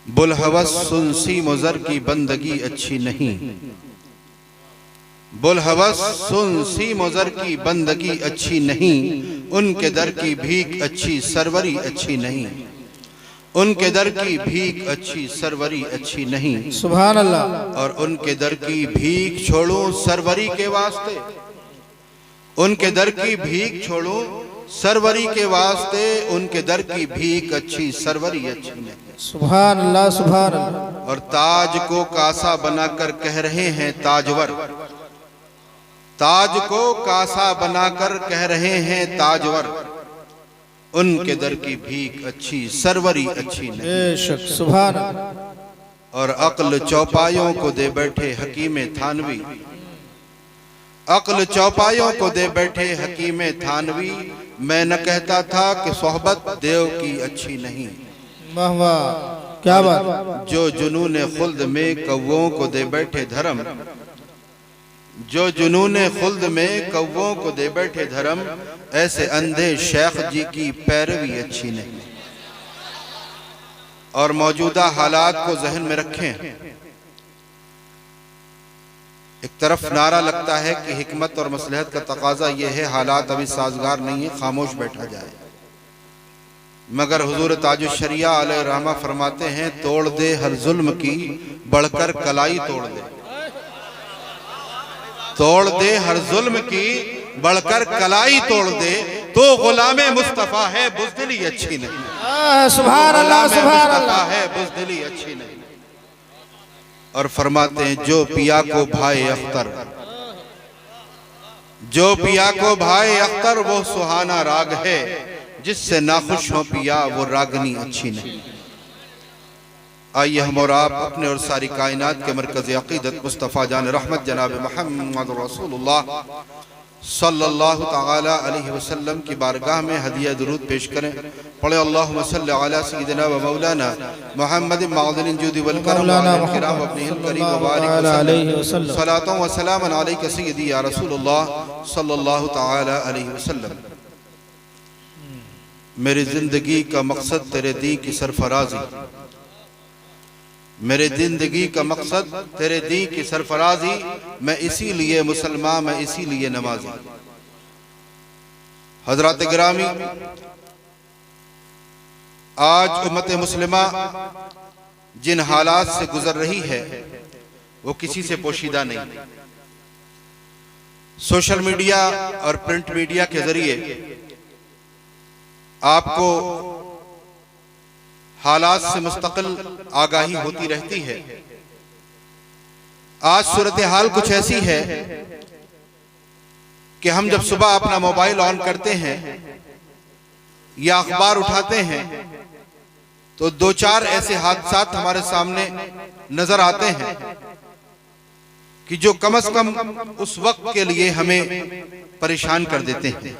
बुलहवस सुनसी मुज़र की बंदगी अच्छी नहीं, बुलहवस सुनसी मुज़र की बंदगी अच्छी नहीं, उनके दर की भीख अच्छी सरवरी अच्छी नहीं, उनके दर की भीख अच्छी सरवरी अच्छी नहीं। सुभान अल्लाह। और उनके दर की भीख छोड़ूं सरवरी के वास्ते, उनके दर की भीख छोड़ूं सरवरी के वास्ते, उनके दर की भीख अच्छी सरवरी अच्छी नहीं। सुभान अल्लाह सुभान अल्लाह। और ताज को कासा बनाकर कह रहे हैं ताजवर, ताज को कासा बनाकर कह रहे हैं ताजवर, उनके दर की भीख अच्छी सरवरी अच्छी नहीं। बेशक सुभान अल्लाह। और अक्ल चौपायों को दे बैठे हकीम थानवी, अक्ल चौपायों को दे बैठे हकीम थानवी, मैं न कहता था कि सोहबत देव की अच्छी नहीं। वाह वाह क्या बात। जो जुनून खुल्द में कौवों को दे बैठे धर्म, जो जुनून खुल्द में कौवों को दे बैठे धर्म, ऐसे अंधे शेख जी की पैरवी अच्छी नहीं। और मौजूदा हालात को जहन में रखें। एक तरफ नारा लगता है कि हिकमत और मसलहत का तकाजा यह है, हालात अभी साजगार नहीं है, खामोश बैठा जाए। मगर हुजूर ताजुश शरिया अलैहि रहमा फरमाते हैं, तोड़ दे हर जुल्म की बढ़कर कलाई तोड़ दे, तोड़ दे हर जुल्म की बढ़कर कलाई तोड़ दे, तो गुलामे मुस्तफा है बुज़दिली अच्छी नहीं। सुभान अल्लाह सुभान अल्लाह है बुज़दिली अच्छी नहीं। और फरमाते हैं, जो पिया को भाई अख्तर, जो पिया को भाई अख्तर वो सुहाना राग है, जिससे नाखुश हो पिया वो रागनी अच्छी नहीं। आइए हम और आप अपने और सारी कायनात के मरकज़ अक़ीदत मुस्तफ़ा जान रहमत जनाब मोहम्मद रसूलुल्लाह सल्लल्लाहु तआला अलैहि वसल्लम की बारगाह में हदिया दुरूद पेश करें। पढ़े अल्लाहुम्मा सल्लि अला सय्यिदिना व मौलाना मुहम्मदिन मअदिनिल जुदी वल करम व किराम अपने करीम व बारिक वसल्लम, सलातों व सलामन अलैका सय्यदी या रसूलुल्लाह सल्लल्लाहु तआला अलैहि वसल्लम। मेरी जिंदगी का मकसद तेरे दी की सरफराजी, मेरे जिंदगी का मकसद तेरे दी की सरफराजी, मैं इसीलिए मुसलमान, मैं इसीलिए नमाजी। हजरत गिरामी, आज उम्मत मुस्लिमा जिन हालात से गुजर रही है वो किसी से पोशीदा नहीं। सोशल मीडिया और प्रिंट मीडिया के जरिए आपको हालात से मुस्तकिल आगाही होती रहती है। आज सूरत हाल कुछ ऐसी है कि हम जब सुबह अपना मोबाइल ऑन करते हैं या अखबार उठाते हैं तो दो चार ऐसे हादसात हमारे सामने नजर आते हैं कि जो कम से कम उस वक्त के लिए हमें परेशान कर देते हैं।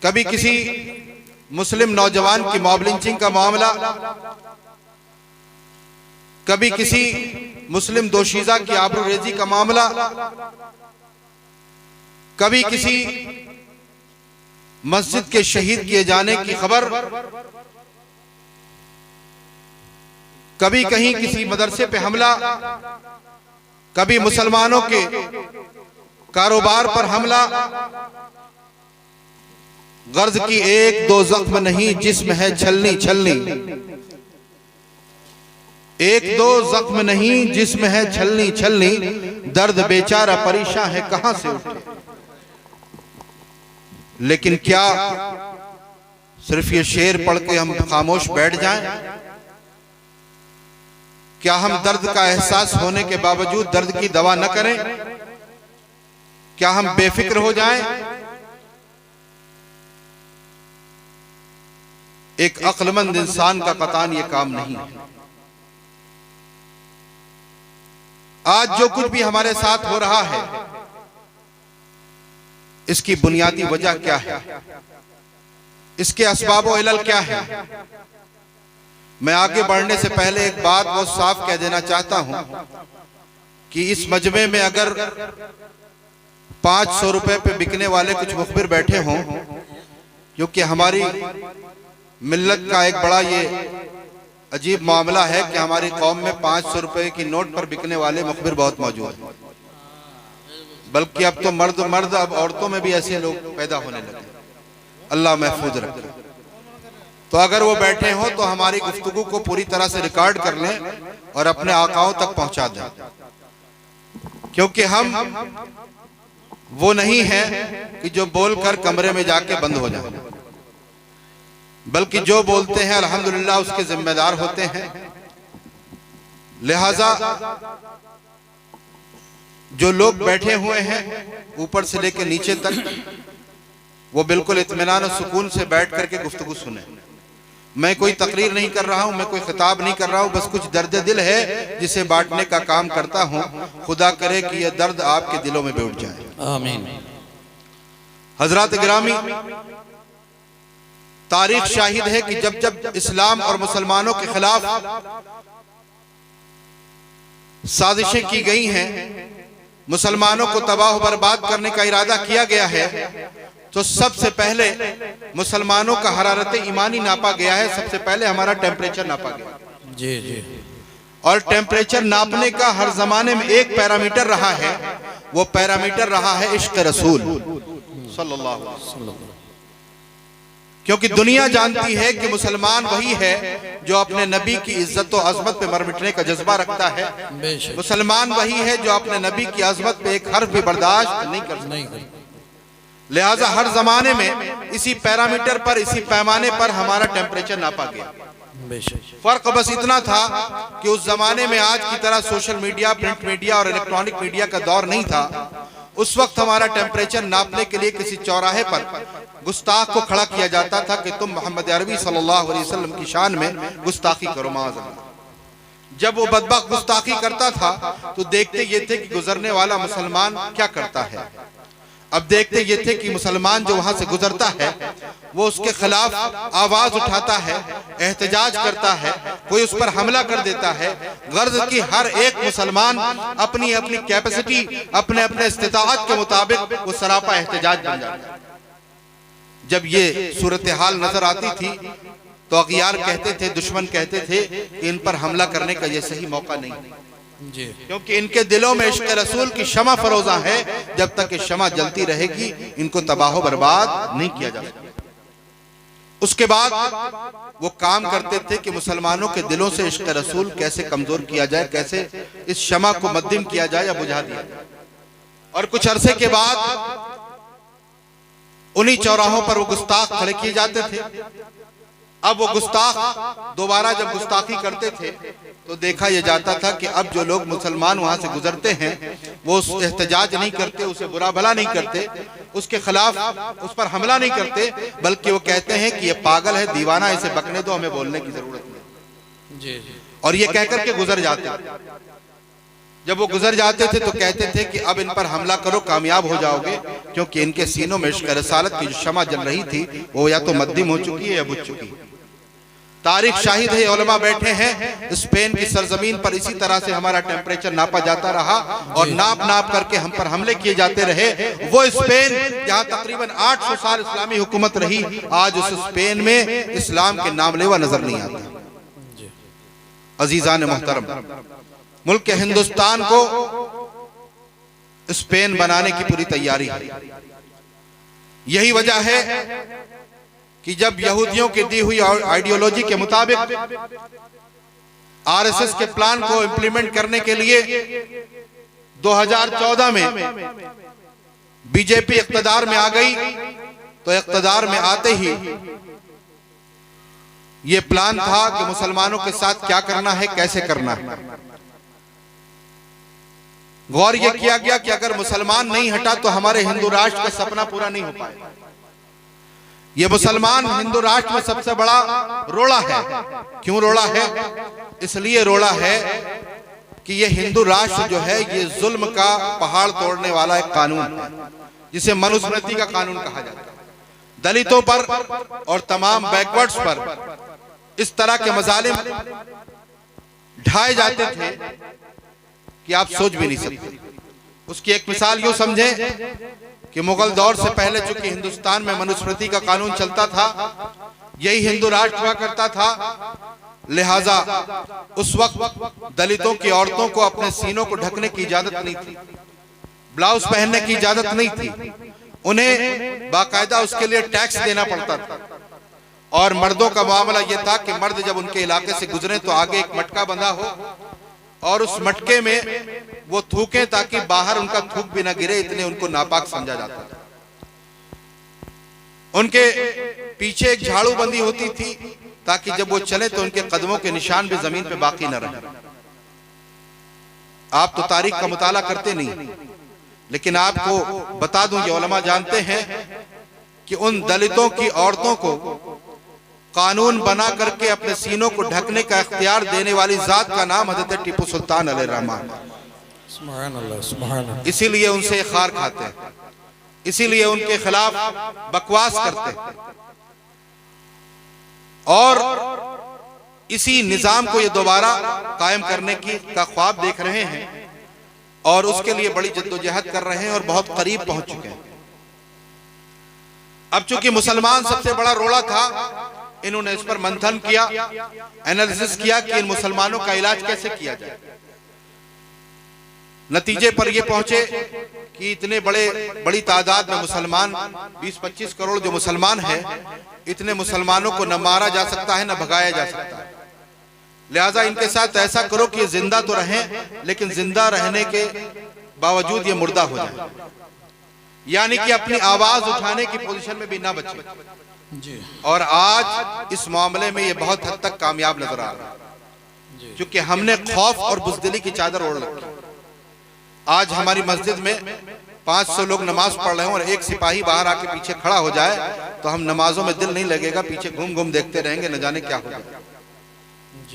कभी किसी मुस्लिम नौजवान की मॉब लिंचिंग का मामला, कभी किसी मुस्लिम दोशीज़ा की आबरूरेजी का मामला, कभी किसी मस्जिद के शहीद किए जाने की खबर, कभी कहीं किसी मदरसे पे हमला, कभी मुसलमानों के कारोबार पर हमला। गर्ज की एक दो जख्म नहीं, जिस्म है छलनी छलनी, एक दो जख्म नहीं, जिस्म है छलनी छलनी, दर्द बेचारा परेशान है कहां से उठे। लेकिन क्या सिर्फ ये शेर पढ़ के हम खामोश बैठ जाएं? क्या हम दर्द का एहसास होने के बावजूद दर्द की दवा न करें? क्या हम बेफिक्र हो जाएं? एक अक्लमंद इंसान का कतान ये काम नहीं है। आज जो कुछ भी हमारे साथ हो रहा है, इसकी बुनियादी वजह क्या है, इसके असबाब व इलल क्या है? मैं आगे बढ़ने से पहले एक बात बहुत साफ कह देना चाहता हूं कि इस मजमे में अगर 500 रुपए पे बिकने वाले कुछ मुखबिर बैठे हों, क्योंकि हमारी मिल्लत का एक बड़ा ये अजीब मामला है कि हमारी कौम में 500 रुपए की नोट पर बिकने वाले मुखबिर बहुत मौजूद हैं, बल्कि अब तो मर्द अब औरतों में भी ऐसे लोग पैदा होने लगे। अल्लाह महफूज रखे। तो अगर वो बैठे हो तो हमारी गुफ्तगू को पूरी तरह से रिकॉर्ड कर लें और अपने आकाओं तक पहुंचा दें, क्योंकि हम वो नहीं है कि जो बोलकर कमरे में जाके बंद हो जाए, बल्कि जो बोलते हैं अल्हम्दुलिल्लाह उसके जिम्मेदार होते हैं। लिहाजा जो लोग बैठे हुए हैं ऊपर से लेकर नीचे तक, वो बिल्कुल इत्मीनान और सुकून से बैठ करके गुफ्तगू सुने। मैं कोई तकरीर नहीं कर रहा हूं, मैं कोई खिताब नहीं कर रहा हूं, बस कुछ दर्द दिल है जिसे बांटने का काम करता हूं। खुदा करे कि यह दर्द आपके दिलों में बैठ जाए, आमीन। हजरात गिरामी, तारीख शाहिद है कि जब जब इस्लाम और मुसलमानों के खिलाफ साजिशें की गई हैं, मुसलमानों को तबाह बर्बाद करने का इरादा किया गया है, तो सबसे पहले मुसलमानों का हरारत ईमानी नापा गया है। सबसे पहले हमारा टेम्परेचर नापा गया। जी जी। और टेम्परेचर नापने का हर जमाने में एक पैरामीटर रहा है, वो पैरामीटर रहा है इश्क रसूल सल्लल्लाहु अलैहि वसल्लम। क्योंकि दुनिया जानती है कि मुसलमान वही है जो अपने नबी की इज्जत और अजमत पे मर मिटने का जज्बा रखता है। मुसलमान वही है जो अपने नबी की अजमत पे एक हर्फ भी बर्दाश्त नहीं कर सकता। लिहाजा हर जमाने में इसी पैरामीटर पर, इसी पैमाने पर हमारा टेम्परेचर नापा गया। फर्क बस इतना था कि उस जमाने में आज की तरह सोशल मीडिया, प्रिंट मीडिया और इलेक्ट्रॉनिक मीडिया का दौर नहीं था। उस वक्त हमारा टेम्परेचर नापने के लिए किसी चौराहे पर गुस्ताख को खड़ा किया जाता था कि तुम मोहम्मद अरबी सल्लल्लाहु अलैहि वसल्लम की शान में गुस्ताखी करो। माज़अल्लाह। जब वो बदबख्त गुस्ताखी करता था तो देखते ये थे कि गुजरने वाला मुसलमान क्या करता है। अब देखते ये थे कि मुसलमान जो वहां से गुजरता है वो उसके खिलाफ आवाज उठाता है, एहतजाज करता है, कोई उस पर हमला कर देता है। गर्ज की हर एक मुसलमान अपनी अपनी कैपेसिटी, अपने अपने इस्तिताअत के मुताबिक वो सरापा एहतजाज बन जाता है। जब ये सूरत हाल नजर आती थी तो अगियार कहते थे, दुश्मन कहते थे कि इन पर हमला करने का ये सही मौका नहीं जी, क्योंकि इनके दिलों में इश्क रसूल की शमा फरोजा है। जब तक ये शमा जलती रहेगी इनको तबाह बर्बाद नहीं किया जा सकता। उसके बाद वो काम करते थे कि मुसलमानों के दिलों से इश्क रसूल कैसे कमजोर किया जाए, कैसे इस शमा को मद्दिम किया जाए या बुझा दिया जाए। और कुछ अरसे के बाद उन्हीं चौराहों पर वो गुस्ताख खड़े किए जाते थे। अब वो गुस्ताख दोबारा जब गुस्ताखी करते थे तो देखा यह जाता था कि अब जो लोग मुसलमान वहां से गुजरते हैं वो एहतजाज नहीं करते, उसे बुरा भला नहीं करते, उसके खिलाफ उस पर हमला नहीं करते, बल्कि वो कहते हैं कि ये पागल है, दीवाना, इसे बकने दो, हमें बोलने की जरूरत नहीं जी। और ये कहकर के गुजर जाते। जब वो गुजर जाते थे तो कहते थे कि अब इन पर हमला करो, कामयाब हो जाओगे, क्योंकि इनके सीनों में इश्क रसालत की जो शमा जल रही थी वो या तो मद्दिम हो चुकी है या बुझ चुकी है। तारीख शाहिद है, उलमा बैठे हैं, स्पेन की सरजमीन पर इसी तरह से हमारा टेम्परेचर नापा जाता रहा और नाप नाप करके हम पर हमले किए जाते रहे। वो स्पेन जहां तकरीबन 800 साल इस्लामी हुकूमत रही, आज उस स्पेन में इस्लाम के नामलेवा नजर नहीं आता। अजीजान मोहतरम, मुल्क हिंदुस्तान को स्पेन बनाने की पूरी तैयारी है। यही वजह है कि जब यहूदियों की दी हुई आइडियोलॉजी के मुताबिक आरएसएस के प्लान को इंप्लीमेंट करने के लिए 2014 में बीजेपी इख्तिदार में आ गई, तो इख्तिदार में आते ही यह प्लान था कि मुसलमानों के साथ क्या करना है, कैसे करना है। गौर यह किया गया कि अगर मुसलमान नहीं हटा तो हमारे हिंदू राष्ट्र का सपना पूरा नहीं हो पाएगा। ये मुसलमान हिंदू राष्ट्र में सबसे बड़ा रोड़ा है। क्यों रोड़ा है? इसलिए रोड़ा है कि ये हिंदू राष्ट्र जो है ये जुल्म का पहाड़ तोड़ने वाला एक कानून है, जिसे मनुस्मृति का कानून कहा जाता है। दलितों पर और तमाम बैकवर्ड्स पर इस तरह के मजालिम ढाए जाते थे कि आप सोच भी नहीं सकते। उसकी एक मिसाल यूं समझें कि मुगल दौर से पहले चूंकि हिंदुस्तान में मनुस्मृति का कानून चलता था, यही हिंदू राष्ट्र हुआ करता था, लिहाजा उस वक्त दलितों की औरतों को अपने सीनों को ढकने की इजाजत नहीं थी, ब्लाउज पहनने की इजाजत नहीं थी, उन्हें बाकायदा उसके लिए टैक्स देना पड़ता था। और मर्दों का मामला यह था कि मर्द जब उनके इलाके से गुजरे तो आगे एक मटका बंधा हो और उस मटके में वो थूकें ताकि बाहर उनका थूक भी ना गिरे, इतने उनको नापाक समझा जाता था। उनके पीछे एक झाड़ू बंदी होती थी ताकि जब वो चले तो उनके कदमों के निशान भी जमीन पे बाकी न रहे। आप तो तारीख का मुताला करते नहीं, लेकिन आपको बता दूं, ये उलमा जानते हैं कि उन दलितों की औरतों को कानून बना करके अपने सीनों को ढकने का इख्तियार देने वाली जात का नाम हजरत टीपू सुल्तान अलैहिर्रहमान। इसीलिए उनसे खार खाते हैं, इसीलिए उनके खिलाफ बकवास करते हैं और इसी निजाम को ये दोबारा कायम करने की का ख्वाब देख रहे हैं और उसके लिए बड़ी जद्दोजहद कर रहे हैं और बहुत करीब पहुंच चुके हैं। अब चूंकि मुसलमान सबसे बड़ा रोड़ा था, इन्होंने इस पर मंथन किया, एनालिसिस किया कि इन मुसलमानों का इलाज कैसे किया जाए। नतीजे पर यह पहुंचे कि इतने बड़ी तादाद में मुसलमान, 20-25 करोड़ जो मुसलमान हैं, इतने मुसलमानों को न मारा जा सकता है न भगाया जा सकता है। लिहाजा इनके साथ ऐसा करो कि ये जिंदा तो रहें लेकिन जिंदा रहने के बावजूद ये मुर्दा हो जाए, यानी कि अपनी आवाज उठाने की पोजीशन में भी ना बचे। और आज इस मामले में ये बहुत हद तक कामयाब नजर आ रहा है, क्योंकि हमने खौफ और बुज़दिली की चादर ओढ़ रखी। आज हमारी मस्जिद में 500 लोग नमाज पढ़ रहे हैं और एक सिपाही बाहर आके पीछे खड़ा हो जाए तो हम नमाजों में दिल नहीं लगेगा, पीछे घूम घूम देखते रहेंगे, न जाने क्या होगा।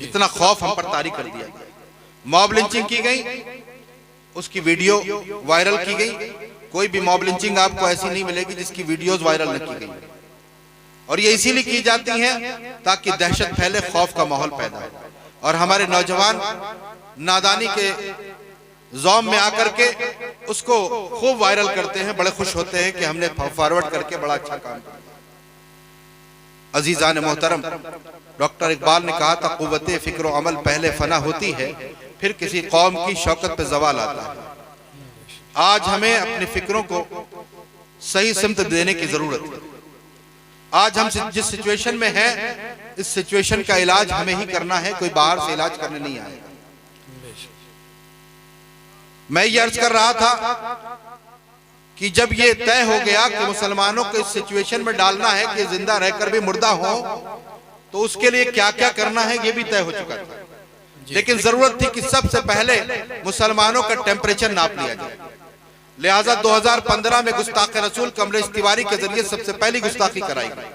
इतना खौफ हम पर तारी कर दिया। मॉब लिंचिंग की गई, उसकी वीडियो वायरल की गई। कोई भी मॉब लिंचिंग आपको ऐसी नहीं मिलेगी जिसकी वीडियोस वायरल न की गई, और ये इसीलिए की जाती हैं ताकि दहशत फैले, खौफ का माहौल पैदा हो। और हमारे नौजवान नादानी के ज़ौम में आकर के उसको खूब वायरल करते हैं, बड़े खुश होते हैं कि हमने फॉरवर्ड करके बड़ा अच्छा काम किया। अजीज़ान मोहतरम, डॉक्टर इकबाल ने कहा था, कुव्वते फिक्र और अमल पहले फना होती है, फिर किसी कौम की शौकत पे जवाल आता है। आज हमें अपनी फिक्रों को सही सिमत देने की जरूरत है। आज हम जिस सिचुएशन में हैं, इस सिचुएशन का इलाज हमें ही करना है, कोई बाहर से इलाज करने नहीं आएगा। मैं ये अर्ज कर रहा था कि जब ये तय हो गया कि मुसलमानों को इस सिचुएशन में डालना है कि जिंदा रहकर भी मुर्दा हो, तो उसके लिए क्या क्या करना है ये भी तय हो चुका था। लेकिन जरूरत थी कि सबसे पहले मुसलमानों का टेम्परेचर नाप लिया जाए। लिहाजा 2015 में गुस्ताखे रसूल कमलेश तिवारी के जरिए सबसे पहली गुस्ताखी कराई गई।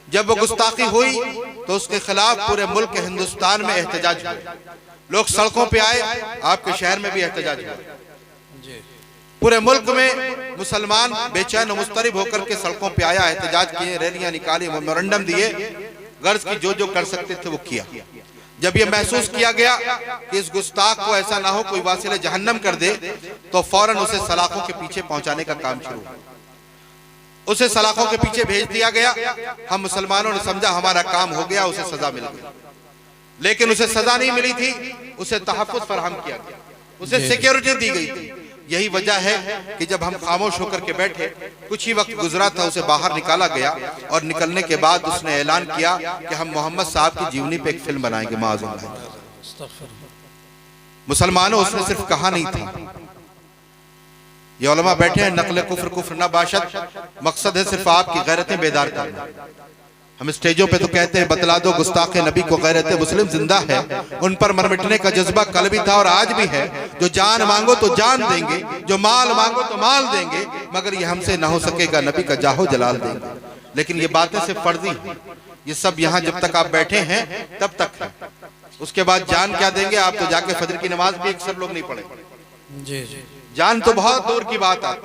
जब वो गुस्ताखी हुई तो उसके खिलाफ पूरे मुल्क हिंदुस्तान में एहतजाज हुआ, लोग सड़कों पे आए, आपके शहर में भी एहतजाज हुआ। पूरे मुल्क में मुसलमान बेचैन और मुस्तरिब होकर के सड़कों पे आया, एहतजाज किए, रैलियां निकाली, मेमोरेंडम दिए, गर्ज की जो कर सकते थे वो किया। जब ये महसूस किया गया कि इस गुस्ताख को ऐसा ना हो कोई वासिले जहन्नम कर दे, तो फौरन उसे सलाखों के पीछे पहुंचाने का काम शुरू हुआ। उसे सलाखों के पीछे भेज दिया गया। हम मुसलमानों ने समझा हमारा काम हो गया, उसे सजा मिल गई। लेकिन उसे सजा नहीं मिली थी, उसे तहफ़्फ़ुज़ फराहम किया गया, उसे सिक्योरिटी दी गई थी। यही वजह है कि जब हम खामोश होकर के बैठे, कुछ ही वक्त गुजरा था, उसे बाहर निकाला गया और निकलने के बाद उसने ऐलान किया कि हम मोहम्मद साहब की जीवनी पे एक फिल्म बनाएंगे। माज़अल्लाह। मुसलमानों, उसने सिर्फ कहा नहीं था। ये उलमा बैठे हैं, नकल कुफ्र कुफ्र न बाशत, मकसद है सिर्फ आपकी गैरतें बेदार करना। हम स्टेजों पे तो कहते हैं बतला दो गुस्ताखे नबी को गैरत मुस्लिम जिंदा है, उन पर मर मिटने का जज्बा कल भी था और आज भी है। जो जान मांगो तो जान देंगे, जो माल मांगो तो माल देंगे, मगर ये हमसे ना हो सकेगा, नबी का जाहो जलाल देंगे। लेकिन ये बातें सिर्फ फर्जी हैं। ये सब यहाँ जब तक आप बैठे हैं तब तक है, उसके बाद जान क्या देंगे? आप तो जाके फजर की नमाज भी अक्सर लोग नहीं पढ़े। जान तो बहुत दूर की बात है,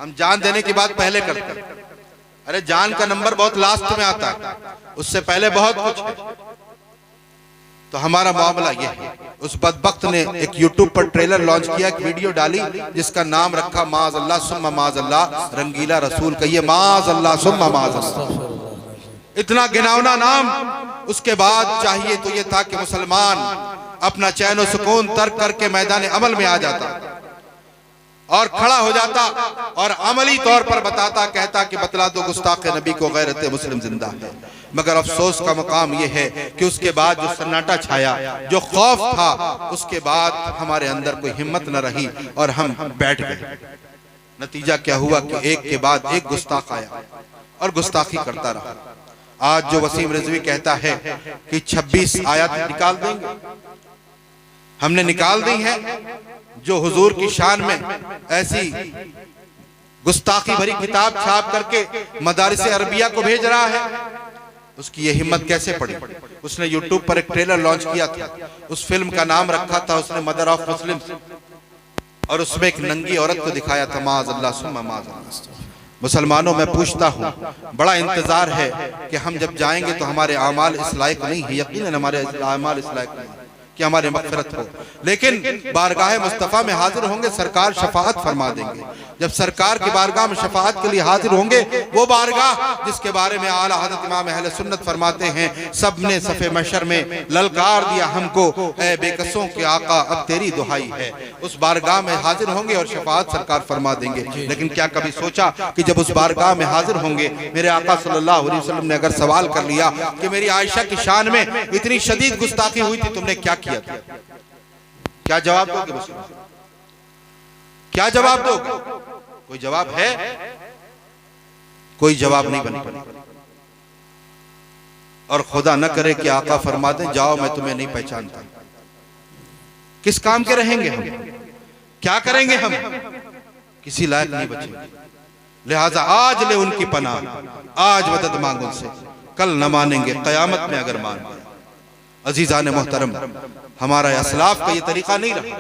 हम जान देने की बात पहले करते हैं। अरे जान का नंबर बहुत लास्ट में आता है, उससे पहले बहुत कुछ है। तो हमारा मामला ये है। उस बदबख्त ने एक यूट्यूब पर ट्रेलर लॉन्च किया, एक वीडियो डाली जिसका नाम रखा माज़अल्लाह सुम्मा माज़अल्लाह, रंगीला रसूल। कहिए माज़अल्लाह सुम्मा माज़अल्लाह। इतना घिनौना नाम उसके बाद चाहिए तो ये था कि मुसलमान अपना चैन और सुकून तर्क करके मैदान अमल में आ जाता और खड़ा हो जाता और अमली तौर पर बताता, कहता कि बतला दो गुस्ताख नबी को गैरत मुस्लिम जिंदा है। मगर अफसोस का मकाम यह है कि उसके बाद जो सन्नाटा छाया, जो खौफ था, उसके बाद हमारे अंदर कोई हिम्मत न रही और हम बैठ गए। नतीजा क्या हुआ कि एक के बाद एक गुस्ताख आया और गुस्ताखी करता रहा। आज जो वसीम रिजवी कहता है कि 26 आयत निकाल देंगे, हमने निकाल दी है। जो हुजूर की शान में ऐसी गुस्ताखी भरी किताब छाप करके मदारिस अरबिया को भेज रहा है, उसकी ये हिम्मत कैसे पड़ी। उसने यूट्यूब पर एक ट्रेलर लॉन्च किया था, उस फिल्म का नाम रखा था उसने मदर ऑफ मुस्लिम, और उसमें एक नंगी औरत को दिखाया था। माज़अल्लाह सुम्मा माज़अल्लाह। मुसलमानों में पूछता हूँ, बड़ा इंतजार है कि हम जब जाएंगे तो हमारे आमाल इस लायक नहीं है, यकीनन हमारे आमाल इस लायक नहीं कि हमारे मग़फ़िरत हो, लेकिन बारगाह मुस्तफ़ा में हाजिर होंगे, सरकार शफाअत फरमा देंगे। जब सरकार की बारगाह में शफाअत के लिए हाजिर होंगे, वो बारगाह जिसके बारे में आला हज़रत इमाम अहले सुन्नत फरमाते हैं, सब ने सफ़े महशर में ललकार दिया हमको, ऐ बेकसों के आका अब तेरी दुहाई है। उस बारगाह में हाजिर होंगे और शफाअत सरकार फरमा देंगे। लेकिन क्या कभी सोचा कि जब उस बारगाह में हाजिर होंगे, मेरे आका सल्लल्लाहु अलैहि वसल्लम ने अगर सवाल कर लिया कि मेरी आयशा की शान में इतनी शदीद गुस्ताखी हुई थी, तुमने क्या किया था, क्या जवाब दोगे? क्या जवाब दोगे? कोई जवाब है? कोई जवाब नहीं बन पड़ा। और खुदा न करे कि आका फरमा दे, जाओ मैं तुम्हें नहीं पहचानता। किस काम के रहेंगे हम? क्या करेंगे हम? किसी लायक नहीं बचेंगे। लिहाजा आज ले उनकी पनाह, आज मदद मांग उनसे, कल न मानेंगे कयामत में अगर मान गए। अजीजान मोहतरम, हमारा असलाफ का ये तरीका नहीं रहा।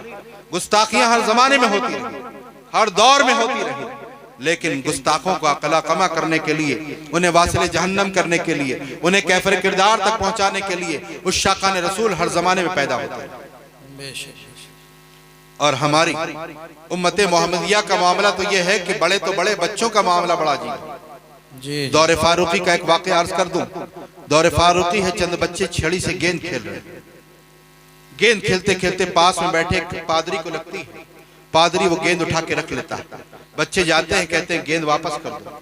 गुस्ताखियां हर जमाने में होती रही, हर दौर में होती रही, लेकिन गुस्ताखों को अकला कमा करने के लिए, उन्हें वासिले जहन्नम करने के लिए, उन्हें कैफर किरदार तक पहुंचाने के लिए उस शाकान रसूल हर जमाने में पैदा होता है। और हमारी उम्मते मोहम्मदिया का मामला तो यह है कि बड़े तो बड़े, बच्चों का मामला बड़ा जी। दौरे फारूकी का एक वाक़या अर्ज कर दूं। दौरे फारूकी है, चंद बच्चे छड़ी से गेंद खेल रहे हैं। गेंद खेलते खेलते पास में बैठे एक पादरी को लगती है, पादरी वो गेंद उठा के रख लेता है। बच्चे जाते हैं, कहते हैं गेंद वापस कर दो।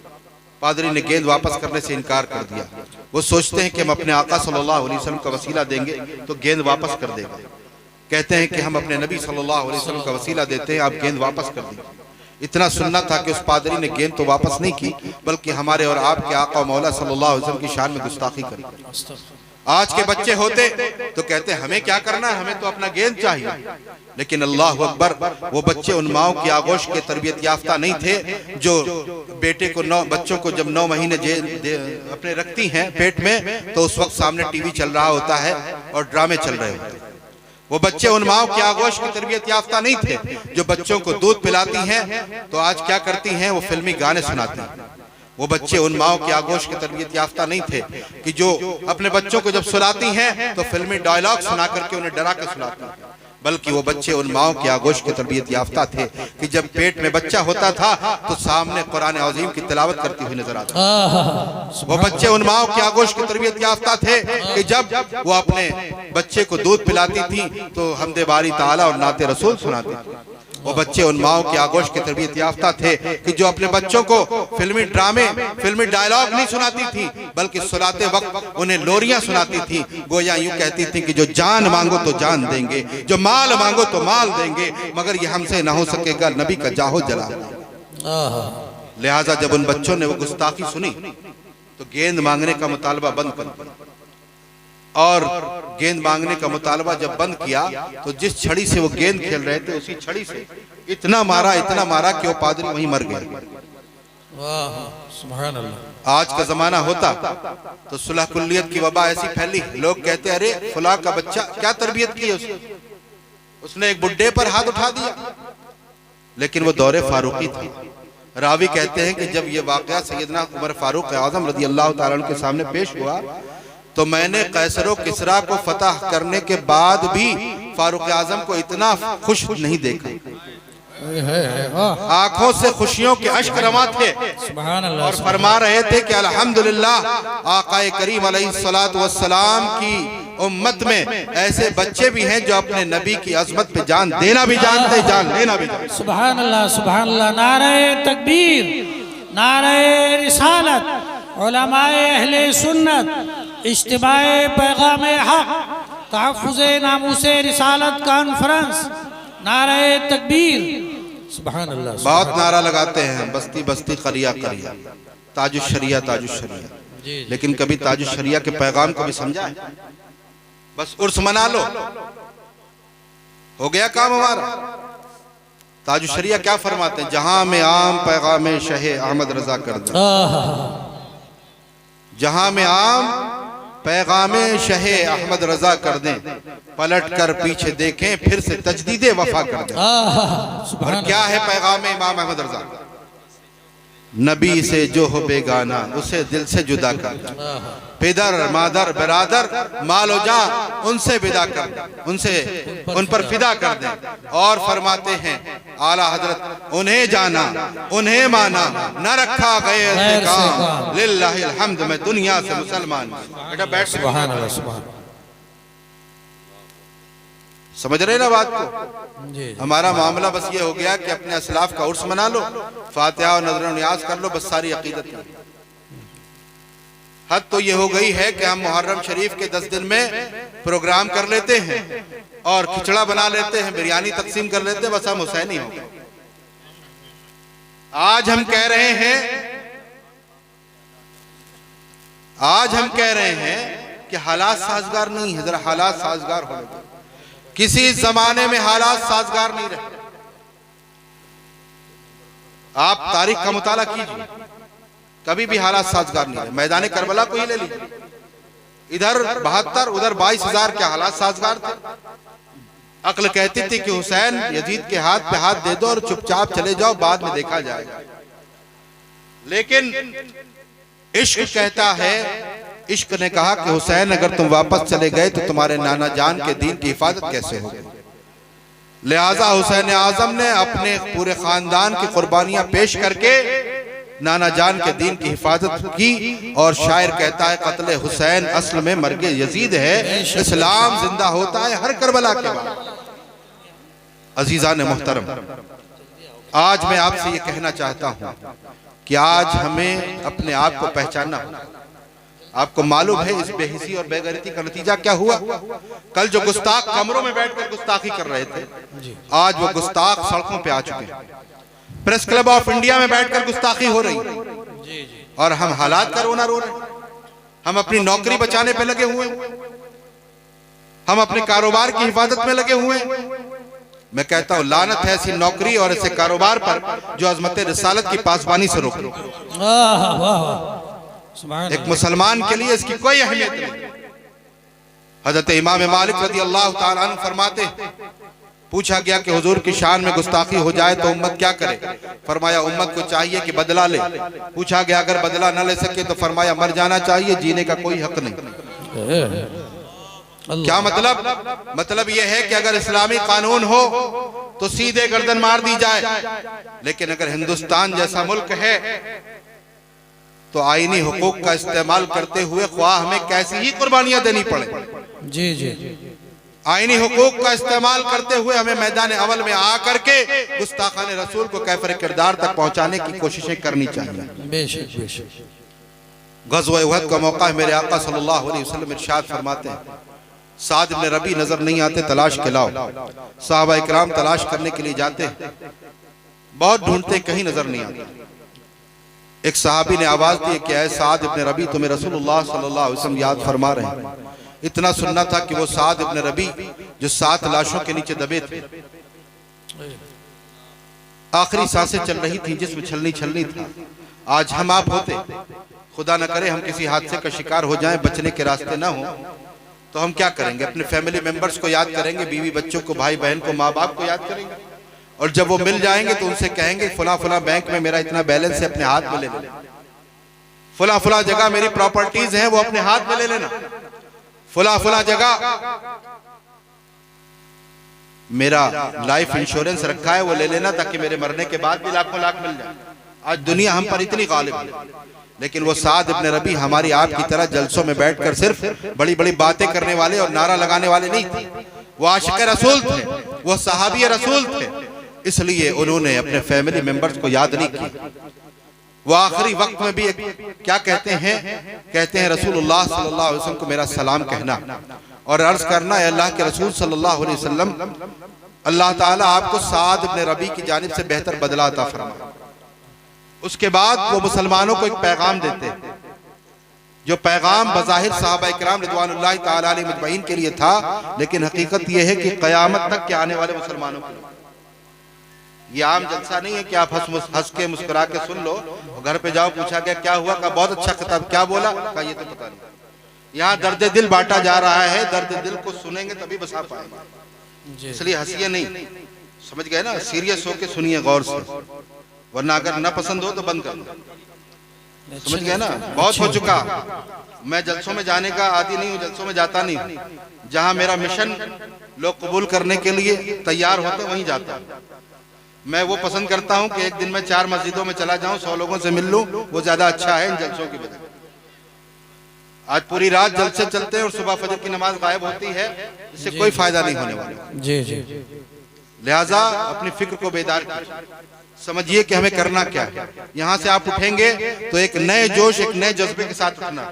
पादरी ने गेंद वापस करने से इनकार कर दिया। वो सोचते हैं कि हम अपने आका सल्लल्लाहु अलैहि वसल्लम का वसीला देंगे तो गेंद वापस कर देगा। कहते हैं कि हम अपने नबी सल्लल्लाहु अलैहि वसल्लम का वसीला देते हैं, आप गेंद वापस कर देंगे। इतना सुनना था कि उस पादरी ने गेंद तो वापस नहीं की, बल्कि हमारे और आपके आका मौला सल्लल्लाहु अलैहि वसल्लम की शान में गुस्ताखी करी। आज के बच्चे होते तो कहते हमें क्या करना है, हमें तो अपना गेंद चाहिए। लेकिन अल्लाह अकबर, वो बच्चे उन माओ की आगोश के तरबियत याफ्ता नहीं थे जो बेटे को बच्चों को जब 9 महीने अपने रखती हैं पेट में, तो उस वक्त सामने टीवी चल रहा होता है और ड्रामे चल रहे होते हैं। वो बच्चे उन माओ की आगोश की तरबियत याफ्ता नहीं थे जो बच्चों को दूध पिलाती हैं तो आज क्या करती हैं, वो फिल्मी गाने सुनाती हैं। वो बच्चे उन माओ की आगोश की तरबियत याफ्ता नहीं थे कि जो अपने बच्चों को जब सुलाती हैं तो फिल्मी डायलॉग सुना करके उन्हें डरा कर सुलाती हैं, बल्कि वो बच्चे उन माओ की आगोश की तरबियत याफ्ता थे कि जब पेट में बच्चा होता था तो सामने कुरान अज़ीम की तिलावत करती हुई नजर आती। वो बच्चे उन माओ की आगोश की तरबियत याफ्ता थे कि जब वो अपने बच्चे को दूध पिलाती थी तो हमदे बारी ताला और नाते रसूल सुनाती थी। वो बच्चे उन माओ की आगोश की तरबियत याफ्ता थे कि जो अपने बच्चों को फिल्मी ड्रामे, फिल्मी डायलॉग नहीं सुनाती थी, बल्कि सुलाते वक्त उन्हें लोरियां सुनाती थी। गोया यूं कहती थी कि जो जान मांगो तो जान देंगे, जो माल मांगो तो माल देंगे, मगर ये हमसे ना हो सकेगा, नबी का जाहो जला देंगे। लिहाजा जब उन बच्चों ने वो गुस्ताखी सुनी तो गेंद मांगने का मुतालबा बंद कर दिया। और गेंद मांगने का मुतालबा जब बंद किया तो जिस छड़ी से वो गेंद खेल रहे थे उसी छड़ी से इतना मारा कि वो पादरी वहीं मर गया। सुभान अल्लाह। आज का जमाना होता तो सुलह कुल्लियत की वबा ऐसी फैली, लोग कहते अरे फुला का बच्चा, क्या तरबियत की है उसने एक बुड्ढे पर हाथ उठा दिया। लेकिन वो दौरे फारूकी था। रावी कहते हैं कि जब ये वाकया सैयदना उमर फारूक आजम रज़ी अल्लाह ताला अन्हु के सामने पेश हुआ तो मैंने कैसरो किसरा को फतह करने के बाद भी फारूक आजम को इतना खुश नहीं देखा। आंखों से खुशियों के अश्क रवा थे और फरमा रहे थे कि अल्हम्दुलिल्लाह आकाए करीम अलैहिस्सलातु वस्सलाम की उम्मत में ऐसे बच्चे भी हैं जो अपने नबी की अजमत पे जान देना भी जानते, जान लेना भी जानते। सुभान अल्लाह। नारे तकबीर, नारे रिसालत, उलमाए अहले सुन्नत, इज्तिमाए पैगामे हक, तहफ़्फ़ुज़े नामूसे रिसालत कॉन्फ्रेंस, नारे तकबीर। सुभान अल्लाह। बहुत नारा लगाते हैं, बस्ती बस्ती करिया करिया, ताजुश शरिया ताजुश शरिया, लेकिन कभी ताजुश शरिया के पैगाम को भी समझा है? बस उर्स मना लो, हो गया काम हमारा। ताजुश शरिया क्या फरमाते हैं? जहां में आम पैगाम शहे अहमद रजा कर दे, जहां में आम पैगाम शहे अहमद रजा कर दें, पलट कर पीछे देखें फिर से तजदीदे वफा कर दें। और क्या है पैगाम इमाम अहमद रजा? नबी से जो हो बेगाना उसे दिल से जुदा कर दे, पिदर मादर बरादर मालो जा उनसे विदा कर दे, उनसे उन पर फिदा कर दें। और फरमाते हैं आला हजरत, उन्हें जाना उन्हें माना न रखा गए से काम, लिल्लाहिल हम्द, मैं दुनिया से मुसलमान। बेटा बैठ, सुभान अल्लाह, सुभान। समझ रहे ना बात को? हमारा मामला बस ये हो गया कि अपने असलाफ का उर्स मना लो, फातिहा और नजर नियाज कर लो, बस सारी अकीदत में। हद तो ये हो गई है कि हम मुहर्रम शरीफ के 10 दिन में प्रोग्राम कर लेते हैं और खिचड़ा बना लेते हैं, बिरयानी तकसीम कर लेते हैं, बस हम हुसैनी हो गए। आज हम कह रहे हैं कि हालात साजगार नहीं है, जरा हालात साजगार होने दो। किसी जमाने में हालात साजगार नहीं रहे। आप तारीख का मुताला कीजिए, कभी भी हालात साजगार नहीं रहे। मैदान करबला को ही ले लीजिए, इधर 72 उधर 22,000 के हालात साजगार थे। अक्ल कहती थी कि हुसैन यजीद के हाथ पे हाथ दे दो और चुपचाप चले जाओ, बाद में देखा जाएगा। लेकिन इश्क कहता है, इश्क ने कहा कि हुसैन अगर तुम वापस चले गए तो तुम्हारे नाना जान के दीन की हिफाजत कैसे होगी। लिहाजा हुसैन आजम ने अपने पूरे खानदान की कुर्बानियां पेश करके नाना जान के दीन की हिफाजत की। और शायर कहता है कत्ले हुसैन असल में मर्गे यजीद है, इस्लाम जिंदा होता है हर करबला के बाद। अजीजान मोहतरम, आज मैं आपसे ये कहना चाहता हूं कि आज हमें अपने आप को पहचानना होगा। आपको मालूम है इस बेहिसी और बेगैरती का नतीजा क्या हुआ? कल जो गुस्ताख कमरों में बैठकर गुस्ताखी कर रहे थे, आज वो गुस्ताख सड़कों पे आ चुके हैं। प्रेस क्लब ऑफ इंडिया में बैठकर गुस्ताखी हो रही और हम हालात का रोना रो रहे हैं। हम अपनी नौकरी बचाने पे लगे हुए हैं, हम अपने कारोबार की हिफाजत में लगे हुए हैं। मैं कहता हूं लानत है ऐसी नौकरी और ऐसे कारोबार पर जो अजमत रिसालत की पासबानी से रोक रही। एक मुसलमान के लिए इसकी कोई अहमियत नहीं। हजरत इमाम मालिक रज़ी अल्लाह ताला अन्हु फरमाते, पूछा गया कि हुजूर की शान में गुस्ताखी हो जाए तो उम्मत क्या करे? फरमाया उम्मत को चाहिए कि बदला ले। पूछा गया अगर बदला न ले सके तो फरमाया मर जाना चाहिए, जीने का कोई हक नहीं। क्या मतलब? मतलब यह है कि अगर इस्लामी कानून हो तो सीधे गर्दन मार दी जाए, लेकिन अगर हिंदुस्तान जैसा मुल्क है तो आईनी हुकूक का इस्तेमाल करते हुए ख्वाह हमें कैसी ही कुर्बानियां देनी पड़े, जी जी, आईनी हुकूक का इस्तेमाल करते हुए हमें मैदान अमल में आकर के गुस्ताखाने रसूल को कैफर किरदार तक पहुंचाने की कोशिशें करनी चाहिए। बेशक बेशक। ग़ज़वा उहद का मौका है, मेरे आका सल्लल्लाहु अलैहि वसल्लम इरशाद फरमाते हैं, साद इब्न रबी नजर नहीं आते, तलाश के लाओ। सहाबा इकराम तलाश करने के लिए जाते हैं, बहुत ढूंढते कहीं नजर नहीं आते। एक सहाबी ने आवाज दी कि ऐ साद इब्न रबी, तुम्हें रसूलुल्लाह सल्लल्लाहु अलैहि वसल्लम याद फरमा रहे हैं। इतना सुनना था कि वो साद इब्न रबी जो 7 लाशों के नीचे दबे थे, आखिरी सांसें चल रही थी, जिसमें छलनी छलनी था। आज हम आप होते, खुदा न करे हम किसी हादसे का शिकार हो जाएं, बचने के रास्ते ना हो, तो हम क्या करेंगे? अपने फैमिली मेंबर्स को याद करेंगे, बीवी बच्चों को, भाई बहन को, माँ बाप को याद करेंगे। और जब वो मिल जाएंगे तो उनसे कहेंगे फला फला बैंक में मेरा इतना बैलेंस है, अपने हाथ में ले लेना। फला फला जगह मेरी प्रॉपर्टीज हैं, वो अपने हाथ में ले लेना। फला फला जगह मेरा लाइफ इंश्योरेंस रखा है वो ले लेना, ताकि मेरे मरने के बाद भी लाखों लाख मिल जाए। आज दुनिया हम पर इतनी गालिब है, लेकिन वो साद इब्न रबी हमारी आपकी तरह जलसों में बैठकर सिर्फ बड़ी बड़ी बातें करने वाले और नारा लगाने वाले नहीं थे। वो आशिक रसूल थे, वो सहाबी रसूल थे, इसलिए उन्होंने अपने फैमिली मेंबर्स को याद नहीं किया। वो आखिरी वक्त में भी क्या कहते हैं रसूलुल्लाह सल्लल्लाहु अलैहि वसल्लम को मेरा सलाम कहना और अर्ज करना, अल्लाह के रसूल सल्लल्लाहु अलैहि वसल्लम, अल्लाह ताला आपको साद इब्न रबी की जानिब से बेहतर बदला अता फरमाए। उसके बाद वो मुसलमानों को एक पैगाम देते हैं, जो पैगाम बज़ाहिर सहाबा इकराम रिज़वानुल्लाहि ताला अलैहिम अजमईन के लिए था, लेकिन हकीकत यह है कि क़यामत तक के आने वाले मुसलमानों के लिए। ये आम जलसा नहीं है कि आप हंस के मुस्कुरा के सुन लो, घर पे जाओ पूछा गया क्या हुआ, का बहुत अच्छा खिताब, क्या बोला, का ये तो पता नहीं। यहाँ दर्द दिल बांटा जा रहा है, दर्द दिल को सुनेंगे तभी बसा पाएंगे, इसलिए हंसिए नहीं, समझ गए ना, सीरियस होके सुनिए गौर से, वरना अगर न पसंद हो तो बंद कर दो, समझ गए ना। बहुत हो चुका, मैं जलसों में जाने का आदी नहीं हूँ, जलसों में जाता नहीं हूँ, जहाँ मेरा मिशन लोग कबूल करने के लिए तैयार होते वहीं जाता हूँ। मैं वो पसंद करता हूँ कि एक दिन में 4 मस्जिदों में चला जाऊं, 100 लोगों से मिल लूं, वो ज्यादा अच्छा है इन जलसों की वजह। आज पूरी रात जलसे चलते हैं और सुबह फजर की नमाज गायब होती है, इससे कोई फायदा नहीं होने वाला। जी जी, लिहाजा अपनी फिक्र को बेदार कीजिए, समझिए कि हमें करना क्या है। यहाँ से आप उठेंगे तो एक नए जोश, एक नए जज्बे के साथ उठना,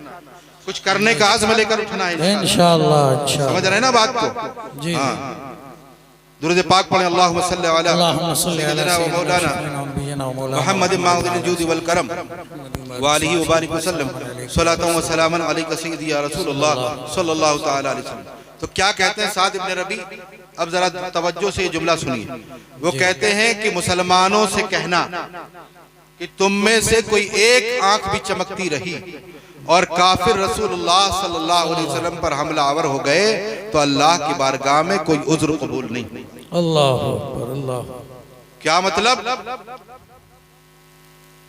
कुछ करने का आज़म लेकर उठना है इंशाअल्लाह। समझ रहे ना बात को? जी। दुरूद पाक पढ़ें, अल्लाहुम्मा सल्ली अला सय्यिदिना व मौलाना मुहम्मद माउदिल जूद वल करम व आलिहि व बारिक वसल्लम सलातन व सलामन अलैका सय्यिदी या रसूलुल्लाह सल्लल्लाहु तआला अलैहि वसल्लम। तो क्या कहते हैं साद इब्न रबी, अब जरा तवज्जो से ये जुमला सुनिए। वो कहते हैं कि मुसलमानों से कहना कि तुम में से कोई एक आंख भी चमकती रही और काफिर रसूलुल्लाह सल्लल्लाहु अलैहि वसल्लम पर हमलावर हो गए तो अल्लाह की बारगाह में कोई उज़्र कबूल नहीं। अल्लाह अकबर, अल्लाह। क्या मतलब?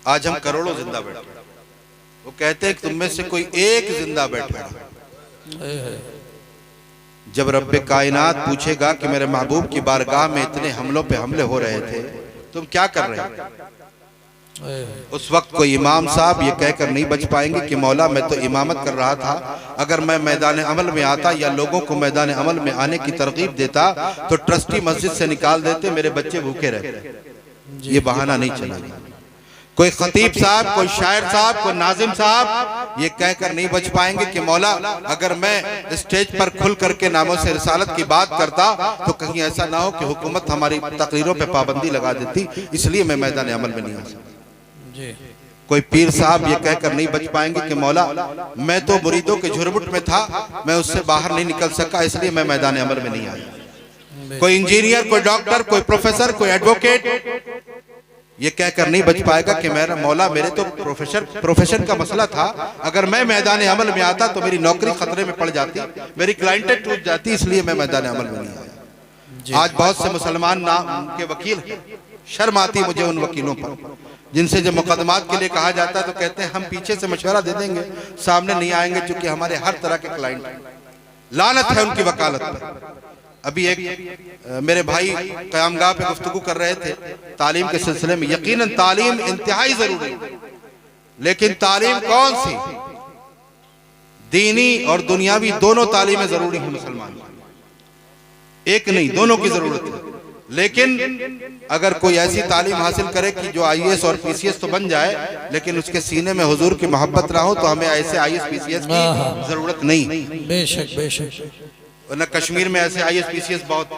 आज हम करोड़ों जिंदा बैठे, वो कहते हैं कि तुम में से कोई एक जिंदा बैठा, जब रब्बे कायनात पूछेगा कि मेरे महबूब की बारगाह में इतने हमलों पे हमले हो रहे थे, तुम क्या कर रहे थे? उस वक्त कोई इमाम साहब ये कहकर नहीं बच पाएंगे कि मौला मैं तो इमामत कर रहा था, अगर मैं मैदान अमल में आता या लोगों को मैदान अमल में आने की तरगीब देता तो ट्रस्टी मस्जिद से निकाल देते, मेरे बच्चे भूखे रहते। ये बहाना नहीं चलेगा। कोई खतीब साहब, कोई शायर साहब, कोई नाजिम साहब ये कहकर नहीं बच पाएंगे कि मौला अगर मैं स्टेज पर खुल करके नामों से रिसालत की बात करता तो कहीं ऐसा ना हो कि हुकूमत हमारी तकरीरों पे पाबंदी लगा देती, इसलिए मैं मैदान अमल में नहीं आ सकता। कोई पीर साहब ये कहकर नहीं बच पाएंगे कि मौला मैं तो मुरीदों के झुरमुट में था, मैं उससे बाहर नहीं निकल सका, इसलिए मैं मैदान अमल में नहीं आया। कोई इंजीनियर, कोई डॉक्टर, कोई प्रोफेसर, कोई एडवोकेट ये कहकर नहीं बच पाएगा कि मेरा मौला मेरे तो प्रोफेशन का मसला था, अगर मैं मैदान अमल में आता तो मेरी नौकरी खतरे में पड़ जाती, मेरी क्लाइंटें टूट जाती, इसलिए मैं मैदान अमल में नहीं आया। आज बहुत से मुसलमान नाम के वकील, शर्म आती मुझे उन वकीलों पर जिनसे जब मुकदमात के लिए कहा जाता है तो कहते हैं हम पीछे से मशवरा दे देंगे, सामने नहीं आएंगे, क्योंकि हमारे हर तरह के क्लाइंट हैं। लानत है उनकी वकालत पर। अभी एक मेरे भाई क़यामगाह पे गुफ्तगू कर रहे थे तालीम के सिलसिले में। यकीनन तालीम इंतहाई जरूरी है, लेकिन तालीम कौन सी? दीनी और दुनियावी दोनों तालीमें जरूरी है मुसलमान, एक नहीं, दोनों की जरूरत है। लेकिन अगर कोई ऐसी तालीम हासिल करे कि जो IAS और PCS तो बन जाए, लेकिन उसके सीने में हुजूर की मोहब्बत ना हो, तो हमें ऐसे IAS PCS की जरूरत नहीं। बेशक बेशक। न कश्मीर में ऐसे IAS PCS बहुत।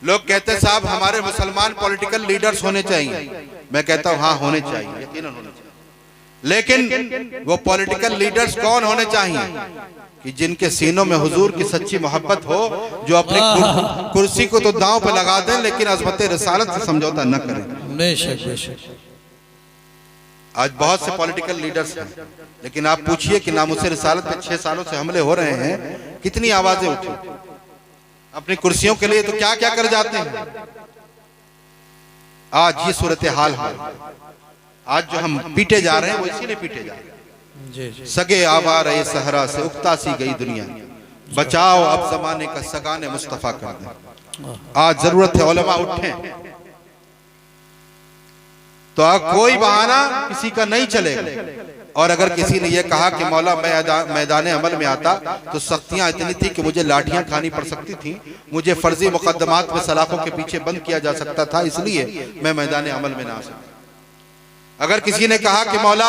लोग कहते हैं साहब हमारे मुसलमान पॉलिटिकल लीडर्स होने चाहिए, मैं कहता हूँ हाँ होने चाहिए, यकीनन होने चाहिए, लेकिन वो पॉलिटिकल लीडर्स कौन होने चाहिए कि जिनके सीनों में हुजूर की सच्ची मोहब्बत हो, जो अपनी कुर्सी को तो दांव पे लगा दें लेकिन अज़मत रिसालत से समझौता न करें। बेशक बेशक। आज बहुत से पॉलिटिकल लीडर्स हैं, लेकिन आप पूछिए कि नामुसे रिसालत पे 6 सालों से हमले हो रहे हैं, कितनी आवाजें उठी अपनी कुर्सियों के लिए, तो क्या क्या कर जाते हैं। आज ये सूरत हाल है। आज जो हम पीटे जा रहे हैं वो इसीलिए पीटे जा रहे हैं। सगे आवार सहरा से उकता सी गई दुनिया, बचाओ अब जमाने का सगाने मुस्तफ़ा कर दे। आज जरूरत है उलमा उठें। तो कोई बहाना किसी का नहीं चलेगा। और अगर किसी ने यह कहा कि मौला मैदान अमल में आता तो सख्तियां इतनी थी कि मुझे लाठियां खानी पड़ सकती थी, मुझे फर्जी मुकदमात में सलाखों के पीछे बंद किया जा सकता था, इसलिए मैं मैदान अमल में ना आ सकता। अगर किसी ने कहा कि मौला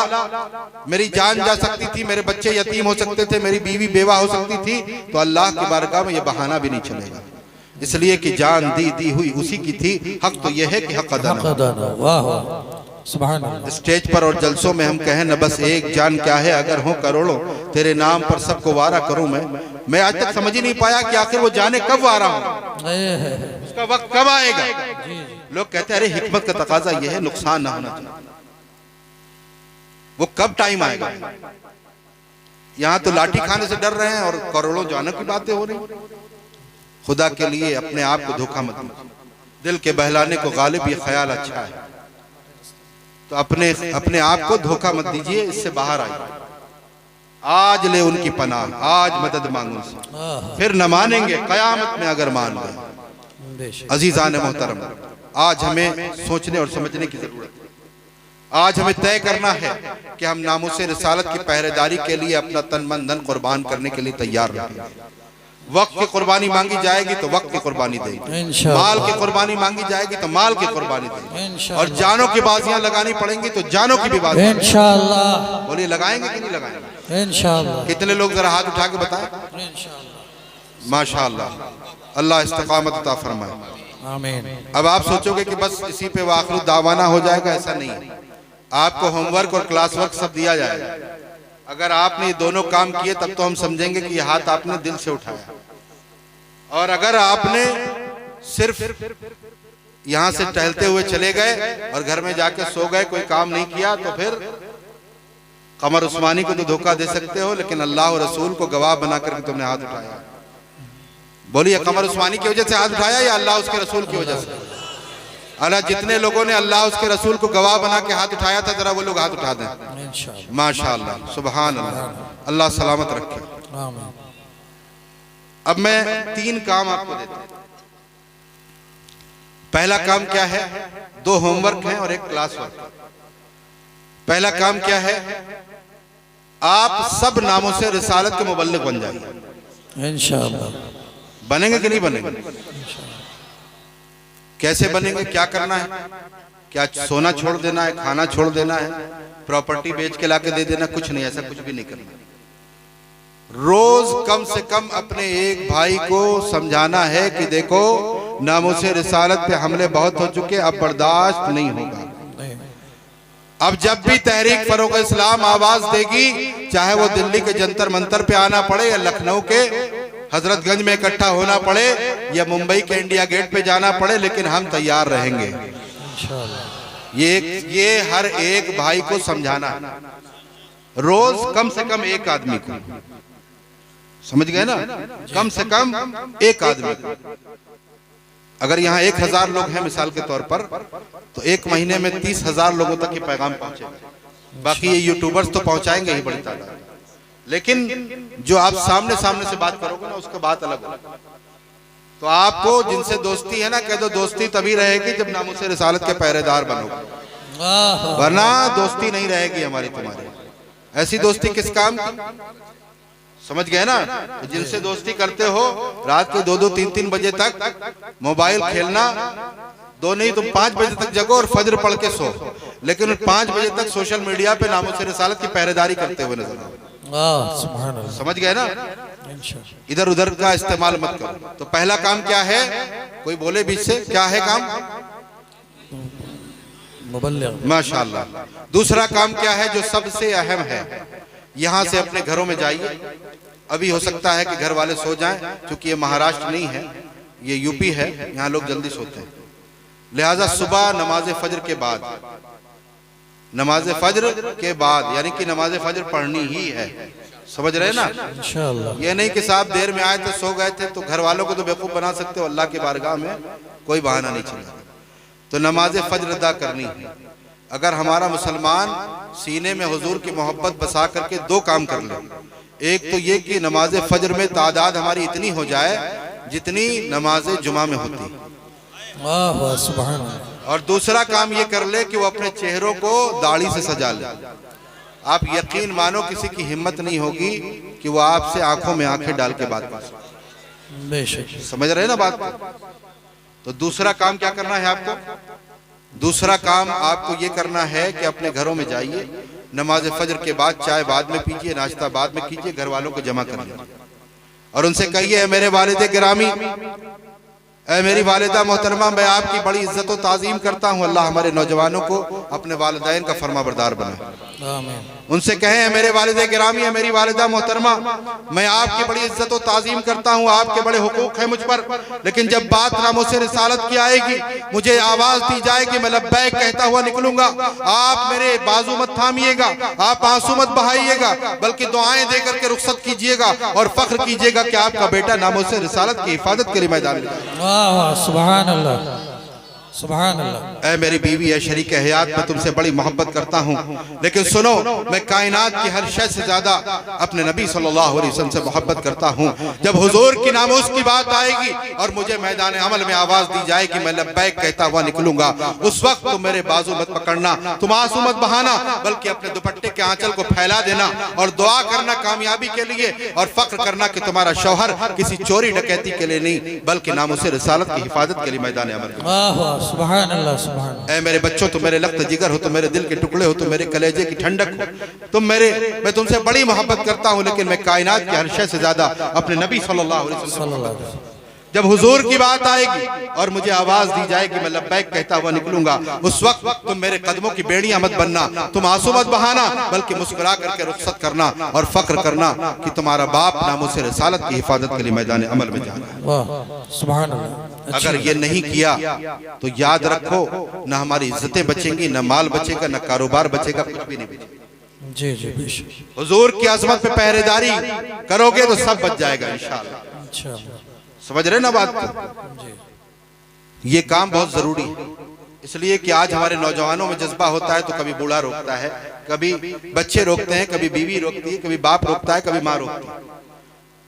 मेरी जान जा सकती थी, मेरे बच्चे यतीम हो सकते थे, मेरी बीवी बेवा हो सकती थी, तो अल्लाह की बारगाह में यह बहाना भी नहीं चलेगा, इसलिए कि जान दी हुई उसी की थी। हक तो यह है कि हक अदा ना। वाह सुभान अल्लाह। स्टेज पर और जलसों में हम कहें न बस एक जान क्या है अगर हो करोड़ों, तेरे नाम पर सबको वारा करूं मैं आज तक समझ ही नहीं पाया कि आखिर वो जाने कब वारा हो, उसका वक्त कब आएगा। लोग कहते हैं अरे हिकमत का तकाजा यह है नुकसान ना होना चाहिए, वो कब टाइम आएगा। यहां तो लाठी खाने से डर रहे हैं और करोड़ों जाने की बातें हो रही। खुदा के लिए अपने आप को धोखा मत दो, दिल के बहलाने को गालिब ये ख्याल अच्छा है, तो अपने आप को धोखा मत दीजिए, इससे बाहर आइए। आज ले उनकी पनाह, आज मदद मांगो उनसे, फिर न मानेंगे कयामत में अगर मान गए। अजीजान मोहतरम, आज हमें सोचने और समझने की जरूरत है। आज हमें तय करना है कि हम नामुसे रिसालत की पहरेदारी के लिए अपना तन मन धन कुर्बान करने के लिए तैयार रहें। वक्त की कुर्बानी मांगी जाएगी तो वक्त की कुर्बानी देंगे, माल की कुर्बानी मांगी जाएगी तो माल की कुर्बानी देंगे, और जानों की बाजियां लगानी पड़ेंगी तो जानों की भी बाजियां इंशाअल्लाह। बोलिए लगाएंगे कि नहीं लगाएंगे इंशाअल्लाह। कितने लोग जरा हाथ उठा के बताएं इंशाअल्लाह। माशाअल्लाह, अल्लाह इस्तिकामत अता फरमाए, आमीन। अब आप सोचोगे कि बस इसी पे वाखिर दावाना हो जाएगा, ऐसा नहीं है। आपको होमवर्क और क्लास वर्क सब दिया जाएगा। अगर आपने ये दोनों काम किए तब तो हम समझेंगे कि ये हाथ आपने दिल से उठाया। और अगर आपने सिर्फ यहां से टहलते हुए चले गए और घर में जाके सो गए, कोई काम नहीं किया, तो फिर कमर उस्मानी को तो धोखा दे सकते हो, लेकिन अल्लाह और रसूल को गवाह बना करके तुमने हाथ उठाया। बोलिए कमर उस्मानी की वजह से हाथ उठाया या अल्लाह उसके रसूल की वजह से? अल्लाह जितने लोगों ने अल्लाह उसके रसूल को गवाह बना के हाथ उठाया था, जरा वो लोग हाथ उठा दें। माशाअल्लाह, सुभान अल्लाह, अल्लाह सलामत रखे। अब मैं 3 काम आपको देता हूं। पहला काम क्या है? 2 होमवर्क हैं और 1 क्लास वर्क। पहला काम क्या है? आप सब नामों से रिसालत के मुबल्लिग बन जाइए इंशाअल्लाह। बनेंगे कि नहीं बनेंगे? कैसे बनेंगे? क्या करना है? क्या सोना छोड़ देना है, खाना छोड़ देना है, प्रॉपर्टी बेच के लाके दे देना? कुछ नहीं, ऐसा कुछ भी नहीं करना। रोज कम से कम अपने एक भाई को समझाना है कि देखो नामुसे रिसालत पे हमले बहुत हो चुके, अब बर्दाश्त नहीं होगा। अब जब भी तहरीक फरोग इस्लाम आवाज देगी, चाहे वो दिल्ली के जंतर मंतर पे आना पड़े या लखनऊ के हजरतगंज में इकट्ठा होना पड़े या मुंबई के इंडिया गेट पे जाना पड़े, लेकिन हम तैयार रहेंगे। ये हर एक भाई को समझाना है, रोज कम से कम एक आदमी को। समझ गए ना? कम से कम एक आदमी को। अगर यहाँ 1000 लोग हैं मिसाल के तौर पर, तो 1 महीने में 30,000 लोगों तक ये पैगाम पहुंचेगा। बाकी ये यूट्यूबर्स तो पहुंचाएंगे ही बड़ी तादाद, लेकिन जो आप सामने सामने से बात करोगे ना, उसका बात अलग होगा। तो आपको जिनसे दोस्ती है ना, कह दो दोस्ती तभी रहेगी जब नामुसे रिसालत के पहरेदार बनोगे, वरना दोस्ती नहीं रहेगी हमारी तुम्हारी। ऐसी दोस्ती किस काम की? समझ गए ना? तो जिनसे दोस्ती करते हो, रात के 2-2, 3-3 बजे तक मोबाइल खेलना, 2 नहीं तुम 5 बजे तक जगो और फजर पढ़ के सो, लेकिन 5 बजे तक सोशल मीडिया पे नामुसे रिसालत की पहरेदारी करते हुए नजर आओ। समझ गए ना? इधर उधर का इस्तेमाल मत करो। तो पहला काम क्या है? कोई बोले बीच से, क्या है काम? माशाअल्लाह। दूसरा काम क्या है जो सबसे अहम है? यहाँ से अपने घरों में जाइए। अभी हो सकता है कि घर वाले सो जाएं, क्योंकि ये महाराष्ट्र नहीं है, ये यूपी है, यहाँ लोग जल्दी सोते हैं। लिहाजा सुबह नमाज फजर के बाद, नमाज फजर के बाद, यानी कि नमाज फजर पढ़नी ही है। समझ रहे ना? इंशाअल्लाह। ये नहीं कि साहब देर में आए थे, सो गए थे, तो घर वालों को तो बेवकूफ बना सकते हो, अल्लाह की बारगाह में कोई बहाना नहीं चलेगा। तो नमाज फजर अदा करनी है। अगर हमारा मुसलमान सीने में हुजूर की मोहब्बत बसा करके 2 काम कर ले, एक तो ये कि नमाज फजर में तादाद हमारी इतनी हो जाए जितनी नमाज जुमा में होती, वाह सुभान अल्लाह। और दूसरा काम ये कर ले कि वो अपने चेहरों को दाढ़ी से सजा ले। आप यकीन मानो किसी की हिम्मत नहीं होगी कि वो आपसे आंखों में आंखें डाल के बात कर, बेशक समझ रहे ना बात को। तो दूसरा काम क्या करना है आपको? दूसरा काम आपको ये करना है कि अपने घरों में जाइए, नमाज फजर के बाद चाय बाद में पीजिए, नाश्ता बाद में कीजिए, घर वालों को जमा करिए और उनसे कहिए मेरे वालिद गिरामी, ऐ मेरी वालिदा मोहतरमा, मैं आपकी बड़ी इज्जत और ताज़ीम करता हूँ। अल्लाह हमारे नौजवानों को अपने वालिदैन का फरमाबरदार बनाए। आमीन। उनसे कहें मेरे वालिद गिरामी है, मेरी वालिदा मोहतरमा, मैं आपकी बड़ी इज्जत और ताज़ीम करता हूँ, आपके बड़े हुकूक हैं मुझ पर, लेकिन जब बात नामोसे रिसालत की आएगी, मुझे आवाज दी जाएगी, मैं लब्बैक कहता हुआ निकलूंगा। आप मेरे बाजू मत थामिएगा, आप आंसू मत बहाइएगा, बल्कि दुआएं देकर के रुखसत कीजिएगा और फख्र कीजिएगा कि आपका बेटा नामोसे रिसालत की हिफाजत के लिए मैदान में जाए। वाह सुभान अल्लाह, सुभान अल्लाह। ऐ मेरी बीवी है शरीक हयात, मैं तुमसे बड़ी मोहब्बत करता हूँ, लेकिन सुनो, मैं कायनात की हर शय से ज्यादा अपने नबी सल्लल्लाहु अलैहि वसल्लम से मोहब्बत करता हूँ। जब हुजूर की नामोस की बात आएगी और मुझे मैदान अमल में आवाज दी जाएगी, मैं लब्बैक कहता हुआ निकलूंगा। उस वक्त तुम मेरे बाजू मत पकड़ना, तुम आंसू मत बहाना, बल्कि अपने दुपट्टे के आंचल को फैला देना और दुआ करना कामयाबी के लिए, और फख्र करना कि तुम्हारा शौहर किसी चोरी डकैती के लिए नहीं बल्कि नामोसे रिसालत की हिफाजत के लिए मैदान अमल में। वाह सुभान अल्लाह, सुभान। ऐ मेरे बच्चों, तुम मेरे लख्त जिगर हो, तुम मेरे दिल के टुकड़े हो, तुम मेरे कलेजे की ठंडक हो, मैं तुमसे बड़ी मोहब्बत करता हूँ, लेकिन मैं कायनात की हर शय से ज्यादा अपने नबी सल्लल्लाहु अलैहि वसल्लम। जब हुजूर की बात आएगी और मुझे आवाज दी जाएगी, मैं लब्बैक कहता हुआ निकलूंगा। उस वक्त तुम मेरे कदमों की बेड़ियां मत बनना, तुम आंसू मत बहाना, बल्कि मुस्कुरा करके रुखसत करना और फख्र करना कि तुम्हारा बाप नामोसे रिसालत की हिफाजत के लिए मैदान अमल में जाना है। वाह सुभान अल्लाह। अगर ये नहीं किया तो याद रखो, न हमारी इज्जतें बचेंगी, न माल बचेगा, न कारोबार बचेगा, कुछ भी नहीं बचेगा। जी जी बेशक। हुजूर की अजमत पे पहरेदारी करोगे तो सब बच जाएगा इंशाअल्लाह। अच्छा, समझ रहे ना बात को? ये काम बहुत जरूरी है, इसलिए कि आज हमारे नौजवानों में जज्बा होता है तो कभी बूढ़ा रोकता है, कभी बच्चे रोकते हैं, कभी बीवी रोकती है, कभी बाप रोकता है, कभी माँ रोकती है।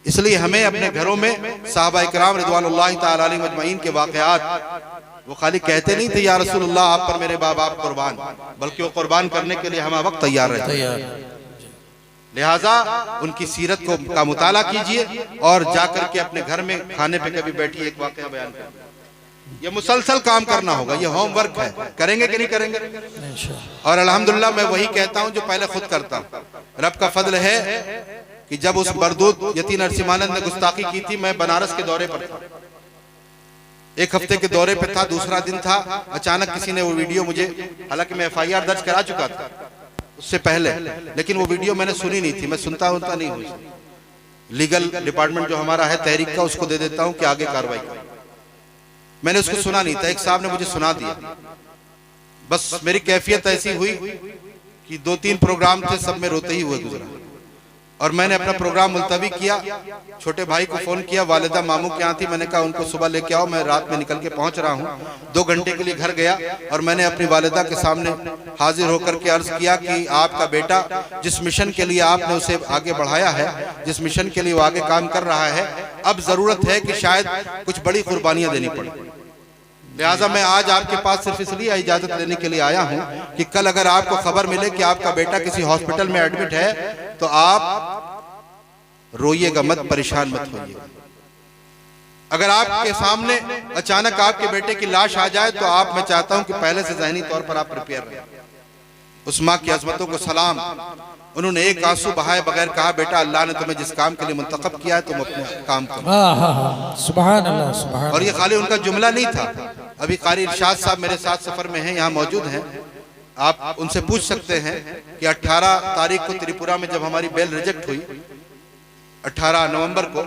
इसलिए हमें अपने घरों में साहबा इकराम रिज़वानुल्लाहि ताला अलैहिम अजमईन के वाक़यात, वो खाली कहते नहीं थे या रसूलुल्लाह आप पर मेरे बाप आप कुर्बान, बल्कि वो कुर्बान करने के लिए हम वक्त तैयार रहते। लिहाजा उनकी सीरत का मुताला कीजिए और जाकर के अपने घर में खाने पे कभी बैठिए, एक वाक़या बयान करें। ये मुसलसल काम करना होगा, ये होमवर्क है, करेंगे कि नहीं करेंगे? और अल्हम्दुलिल्लाह मैं वही कहता हूँ जो पहले खुद करता हूँ। रब का फजल है कि जब उस मरदूद यतीम नरसिम्हानंद ने गुस्ताखी की थी, मैं बनारस के दौरे पर था, एक हफ्ते के दौरे पे था, दूसरा दिन था, अचानक किसी ने वो वीडियो मुझे, हालांकि मैं FIR दर्ज करा चुका था उससे पहले, लेकिन वो वीडियो मैंने सुनी नहीं थी, मैं सुनता नहीं हूँ, लीगल डिपार्टमेंट जो हमारा है तहरीक का, उसको दे देता हूँ कि आगे कार्रवाई करें। मैंने उसको सुना नहीं था, एक साहब ने मुझे सुना दिया, बस मेरी कैफियत ऐसी हुई कि 2-3 प्रोग्राम थे, सब में रोते ही हुए गुजरा, और मैंने अपना प्रोग्राम मुलतवी किया। छोटे भाई को फोन किया, वालिदा मामू के यहाँ थी, मैंने कहा उनको सुबह लेके आओ, मैं रात में निकल के पहुंच रहा हूँ। 2 घंटे के लिए घर गया और मैंने अपनी वालिदा के सामने हाजिर होकर के अर्ज किया कि आपका बेटा जिस मिशन के लिए आपने उसे आगे बढ़ाया है, जिस मिशन के लिए वो आगे काम कर रहा है, अब जरूरत है कि शायद कुछ बड़ी कुर्बानियां देनी पड़े। लिहाजा मैं आज आपके पास सिर्फ इसलिए इजाजत लेने के लिए आया हूं कि कल अगर आपको खबर मिले कि आपका बेटा किसी हॉस्पिटल में एडमिट है तो आप रोइएगा मत, परेशान मत होइएगा। अगर आपके सामने अचानक आपके बेटे की लाश आ जाए तो मैं चाहता हूं कि पहले से ज़हनी तौर पर आप प्रिपेयर रहें। उस माँ की अजमतों को सलाम। उन्होंने एक आंसू बहाए बगैर कहा, बेटा अल्लाह ने तुम्हें जिस काम के लिए मुंतखब किया है तुम अपने काम करो। सुभान अल्लाह, सुभान। और ये खाली उनका जुमला नहीं था, अभी कारी इरशाद साहब मेरे साथ सफर में हैं, यहाँ मौजूद हैं, आप उनसे पूछ सकते हैं कि 18 तारीख को त्रिपुरा में जब हमारी बेल रिजेक्ट हुई 18 नवंबर को,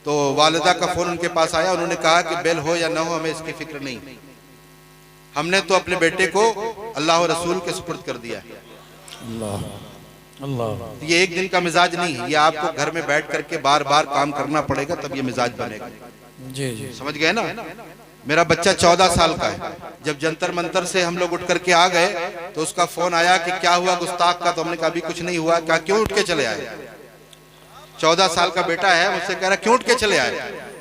तो वालिदा का फोन उनके पास आया, उन्होंने कहा कि बेल हो या ना हो हमें इसकी फिक्र नहीं, हमने तो अपने बेटे को अल्लाह और रसूल के सुपुर्द कर दिया है। अल्लाह अल्लाह। ये एक दिन का मिजाज नहीं है, ये आपको घर में बैठ करके बार बार काम करना पड़ेगा, तब ये मिजाज बनेगा। जी जी, समझ गए ना? मेरा बच्चा 14 साल का है, जब जंतर मंतर से हम लोग उठ करके आ गए तो उसका फोन आया कि क्या हुआ गुस्ताख का, तो हमने कहा अभी कुछ नहीं हुआ। क्या, क्यों उठ के चले आए? 14 साल का बेटा है, मुझसे कह रहा क्यों उठ के चले आए।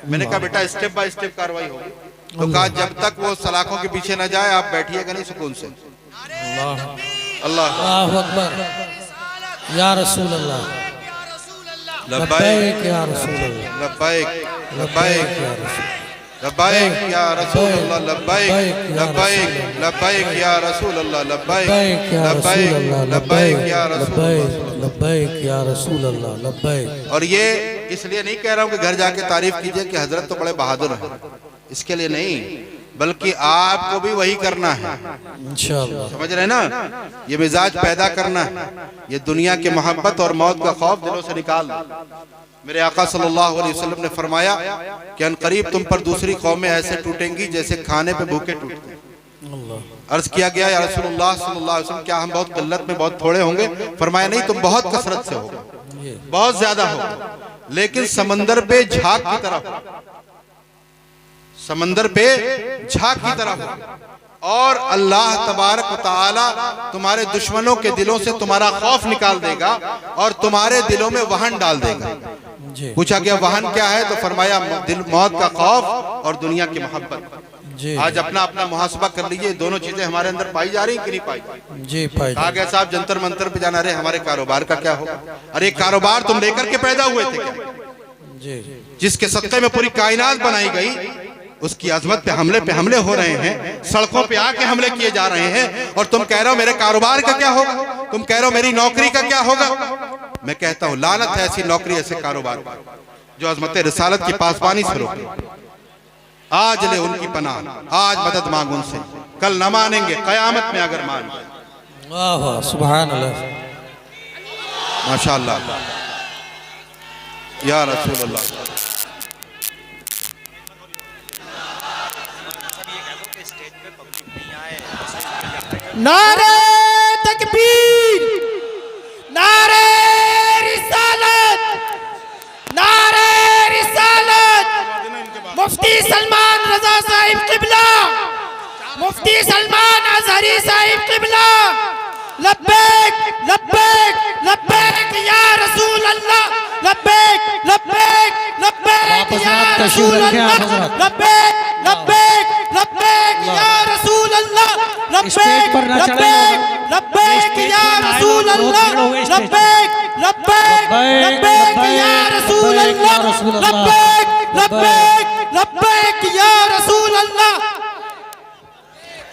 मैंने कहा बेटा स्टेप बाय स्टेप कार्रवाई होगी। तो कहा जब तक वो सलाखों के पीछे न जाए आप बैठिएगा नहीं सुकून से। अल्लाह अल्लाहु अकबर या रसूल अल्लाह, लब्बैक या रसूल अल्लाह, लब्बैक लब्बैक लब्बैक या रसूल अल्लाह, लब्बैक लब्बैक लब्बैक या रसूल अल्लाह, लब्बैक लब्बैक लब्बैक या रसूल अल्लाह, लब्बैक या रसूल अल्लाह, लब्बैक। और ये इसलिए नहीं कह रहा हूँ कि घर जाके तारीफ कीजिए कि हजरत तो बड़े बहादुर हैं, इसके लिए नहीं, बल्कि आपको भी वही करना है इंशाअल्लाह। समझ रहे हैं ना, ये मिजाज पैदा करना है, ये दुनिया की मोहब्बत और मौत का खौफ दिलों से निकाल। मेरे आका सल्लल्लाहु अलैहि वसल्लम ने फरमाया कि अनकरीब तुम पर दूसरी कौमें ऐसे टूटेंगी जैसे खाने पे भूखे टूटते हैं। अर्ज किया गया या रसूलुल्लाह सल्लल्लाहु अलैहि वसल्लम क्या हम बहुत किल्लत में बहुत थोड़े होंगे? फरमाया नहीं, तुम बहुत कसरत से होगे, बहुत ज्यादा होगे, लेकिन समंदर पे झाग की तरह हो, समंदर पे झाग की तरह हो। और अल्लाह तबारक व तआला तुम्हारे दुश्मनों के दिलों से तुम्हारा खौफ निकाल देगा और तुम्हारे दिलों में वहन डाल देगा। पूछा गया वहन क्या है? तो फरमाया दिल मौत का खौफ और दुनिया की मोहब्बत। आज अपना अपना मुहासबा कर लीजिए, दोनों चीजें हमारे अंदर पाई जा रही कि नहीं पाई? जी पाई। कहा गया साहब जंतर मंतर पे जाना, रहे हमारे कारोबार का क्या होगा? अरे कारोबार तुम लेकर के पैदा हुए थे क्या? जी, जिसके सदक़े में पूरी कायनात बनाई गई, उसकी अजमत पे हमले हो रहे हैं, सड़कों पे आके हमले किए जा रहे हैं, और तुम कह रहे हो मेरे कारोबार का क्या होगा? तुम कह रहे हो मेरी नौकरी का क्या होगा? मैं कहता हूं लानत है ऐसी नौकरी ऐसे कारोबार पर जो अजमत रिसालत की पासबानी से रोके। आज ले उनकी पनाह, आज मदद मांग उनसे, कल न मानेंगे कयामत में अगर मान गए। वाह वाह सुभान अल्लाह, माशाअल्लाह या रसूल अल्लाह। नारे तकबीर, नारे रिसालत, नारे रिसालत। मुफ्ती सलमान रजा साहिब किबला, मुफ्ती सलमान अजहरी साहिब किबला, लब्बैक लब्बैक लब्बैक या रसूल अल्लाह, लब्बैक लब्बैक लब्बैक या रसूल अल्लाह, लब्बैक लब्बैक लब्बैक या रसूल अल्लाह, लब्बैक लब्बैक लब्बैक या रसूल अल्लाह, लब्बैक लब्बैक लब्बैक या रसूल अल्लाह, लब्बैक लब्बैक लब्बैक या रसूल अल्लाह।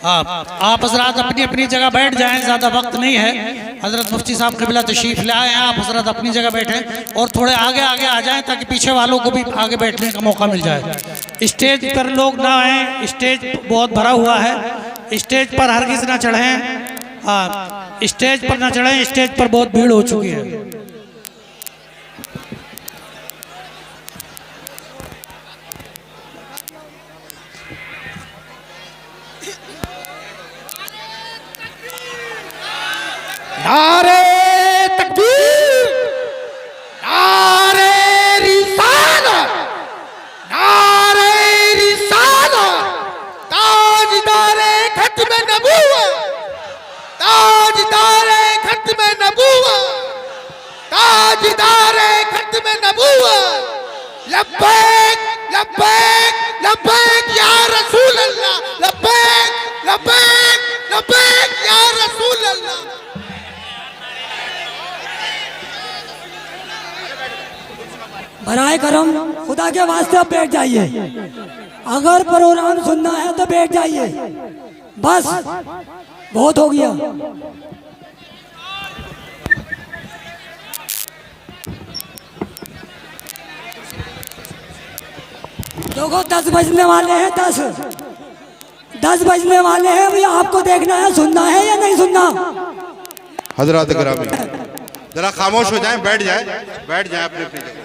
आप हजरात अपनी अपनी जगह बैठ जाएं, ज़्यादा वक्त नहीं है। हजरत मुफ्ती साहब क़िबला तशरीफ़ ले आए हैं, आप हजरात अपनी जगह बैठें और थोड़े आगे आगे आ जाएं ताकि पीछे वालों को भी आगे बैठने का मौका मिल जाए। स्टेज पर लोग ना आएँ, स्टेज बहुत भरा हुआ है, स्टेज पर हरगिज़ ना चढ़ें। हाँ, स्टेज पर ना चढ़ें, स्टेज पर बहुत भीड़ हो चुकी है। नारे तकबीर, नारे रिसालत, नारे रिसालत। ताजदारे खत्म नबूवत, ताजदारे खत्म नबूवत, ताजदारे खत्म नबूवत। लब्बैक लब्बैक लब्बैक या रसूल अल्लाह, लब्बैक लब्बैक लब्बैक या रसूल अल्लाह। बराए करम खुदा के वास्ते आप बैठ जाइए, अगर प्रोग्राम सुनना है तो बैठ जाइए, बस बहुत हो गया। देखो 10 बजने वाले हैं, 10 बजने वाले हैं भैया, आपको देखना है सुनना है या नहीं सुनना। हजरत ग्रामी जरा खामोश हो जाएं, बैठ जाएं अपने अपनी जगह।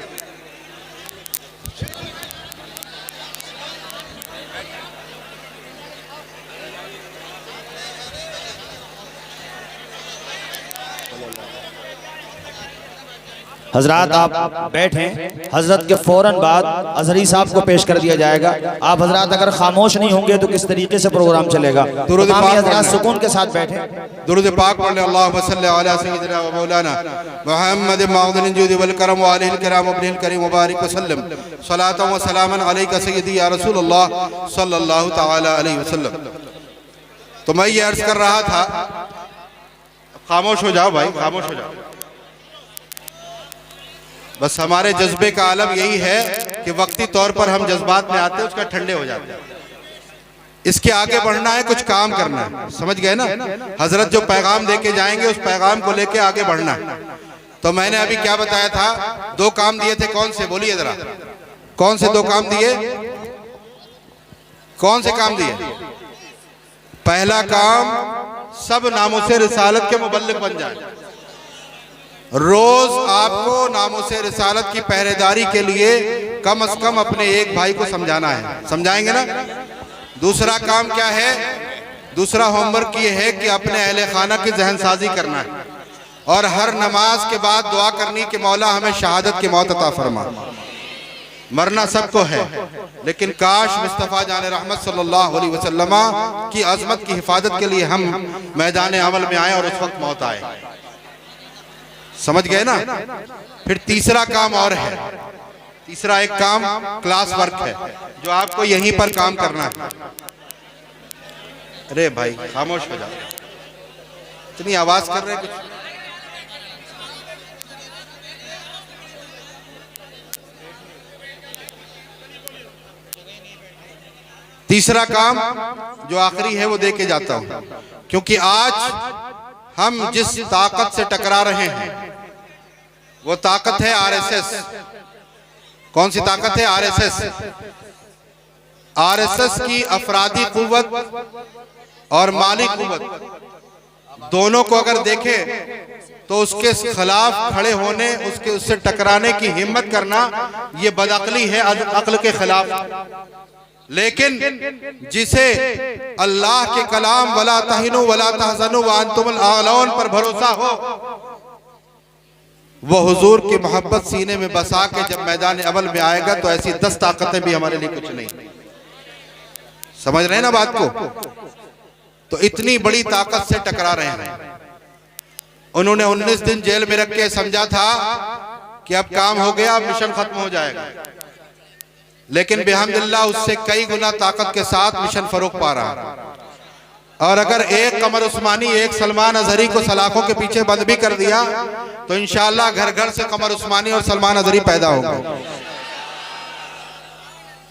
हजरात आप बैठें, हजरत के फौरन बाद अजहरी साहब को पेश कर दिया जाएगा। आप हजरात अगर खामोश नहीं होंगे तो किस तरीके से प्रोग्राम चलेगा। दुरूद तमाम पाक हजरात पढ़ना। सुकून के साथ बैठें। दुरूद पाक पढ़ने अल्लाहुम्मा सल्ली अला सय्यिदिना व मौलाना मुहम्मद मअदनिल जुद वल करम व आलिहिल किराम वबनिल करीम मुबारक वसल्लम सलातन व सलामन अलैका सय्यदी या रसूलल्लाह सल्लल्लाहु तआला अलैहि वसल्लम। तो मैं ये अर्ज कर रहा था, खामोश हो जाओ भाई, खामोश हो जाओ। बस हमारे जज्बे का आलम यही है कि वक्ती तौर पर हम जज्बात में आते हैं, उसका ठंडे हो जाते हैं। इसके आगे बढ़ना है, कुछ काम करना है, समझ गए ना। हजरत जो पैगाम देके जाएंगे उस पैगाम को लेके आगे बढ़ना है। तो मैंने अभी क्या बताया था, 2 काम दिए थे। कौन से, बोलिए जरा, कौन से 2 काम दिए? कौन से काम दिए? पहला काम, सब नामों से रिसालत के मुबल्लिग बन जाए। रोज आपको नामों से रिसालत की पहरेदारी के लिए कम से कम अपने एक भाई को समझाना है, समझाएंगे ना। दूसरा काम क्या है? दूसरा होमवर्क ये है कि अपने अहले खाना की जहन साजी करना है और हर नमाज के बाद दुआ करनी कि मौला हमें शहादत की मौत अता फरमा। मरना सबको है, लेकिन काश मुस्तफ़ा जान रहमत सल्लल्लाहु अलैहि वसल्लम की अजमत की हिफाजत के लिए हम मैदान अमल में आए और उस वक्त मौत आए। समझ गए ना। फिर तीसरा काम और है, तीसरा एक काम क्लास वर्क है जो आपको यहीं पर काम करना है। अरे भाई खामोश हो जाओ, इतनी आवाज कर रहे हैं कुछ। तीसरा काम जो आखिरी है वो दे के जाता हूं, क्योंकि आज हम जिस ताकत से टकरा रहे हैं वो ताकत है आरएसएस। कौन सी ताकत है? आरएसएस। आरएसएस की अफरादी कुव्वत और माली कुव्वत दोनों को अगर देखें तो उसके खिलाफ खड़े होने, उससे टकराने की हिम्मत करना ये बदअक्ली है, अक्ल के खिलाफ। लेकिन जिसे अल्लाह के कलाम वला तहिनु वला तहज़नु व अंतुमुल आलौन पर भरोसा हो, वो हुजूर की मोहब्बत सीने में बसा के जब मैदान अमल में आएगा तो ऐसी 10 ताकतें भी हमारे लिए कुछ नहीं। समझ रहे हैं ना बात को। तो इतनी बड़ी ताकत से टकरा रहे हैं। उन्होंने 19 दिन जेल में रख के समझा था कि अब काम हो गया, अब मिशन खत्म हो जाएगा, लेकिन बिहम्दिल्लाह उससे कई गुना ताकत के साथ मिशन फरोग पा रहा। और अगर एक कमर उस्मानी, एक सलमान अजहरी को सलाखों के पीछे बंद भी कर दिया तो इंशाअल्लाह घर घर से कमर उस्मानी और सलमान अजहरी पैदा होगा।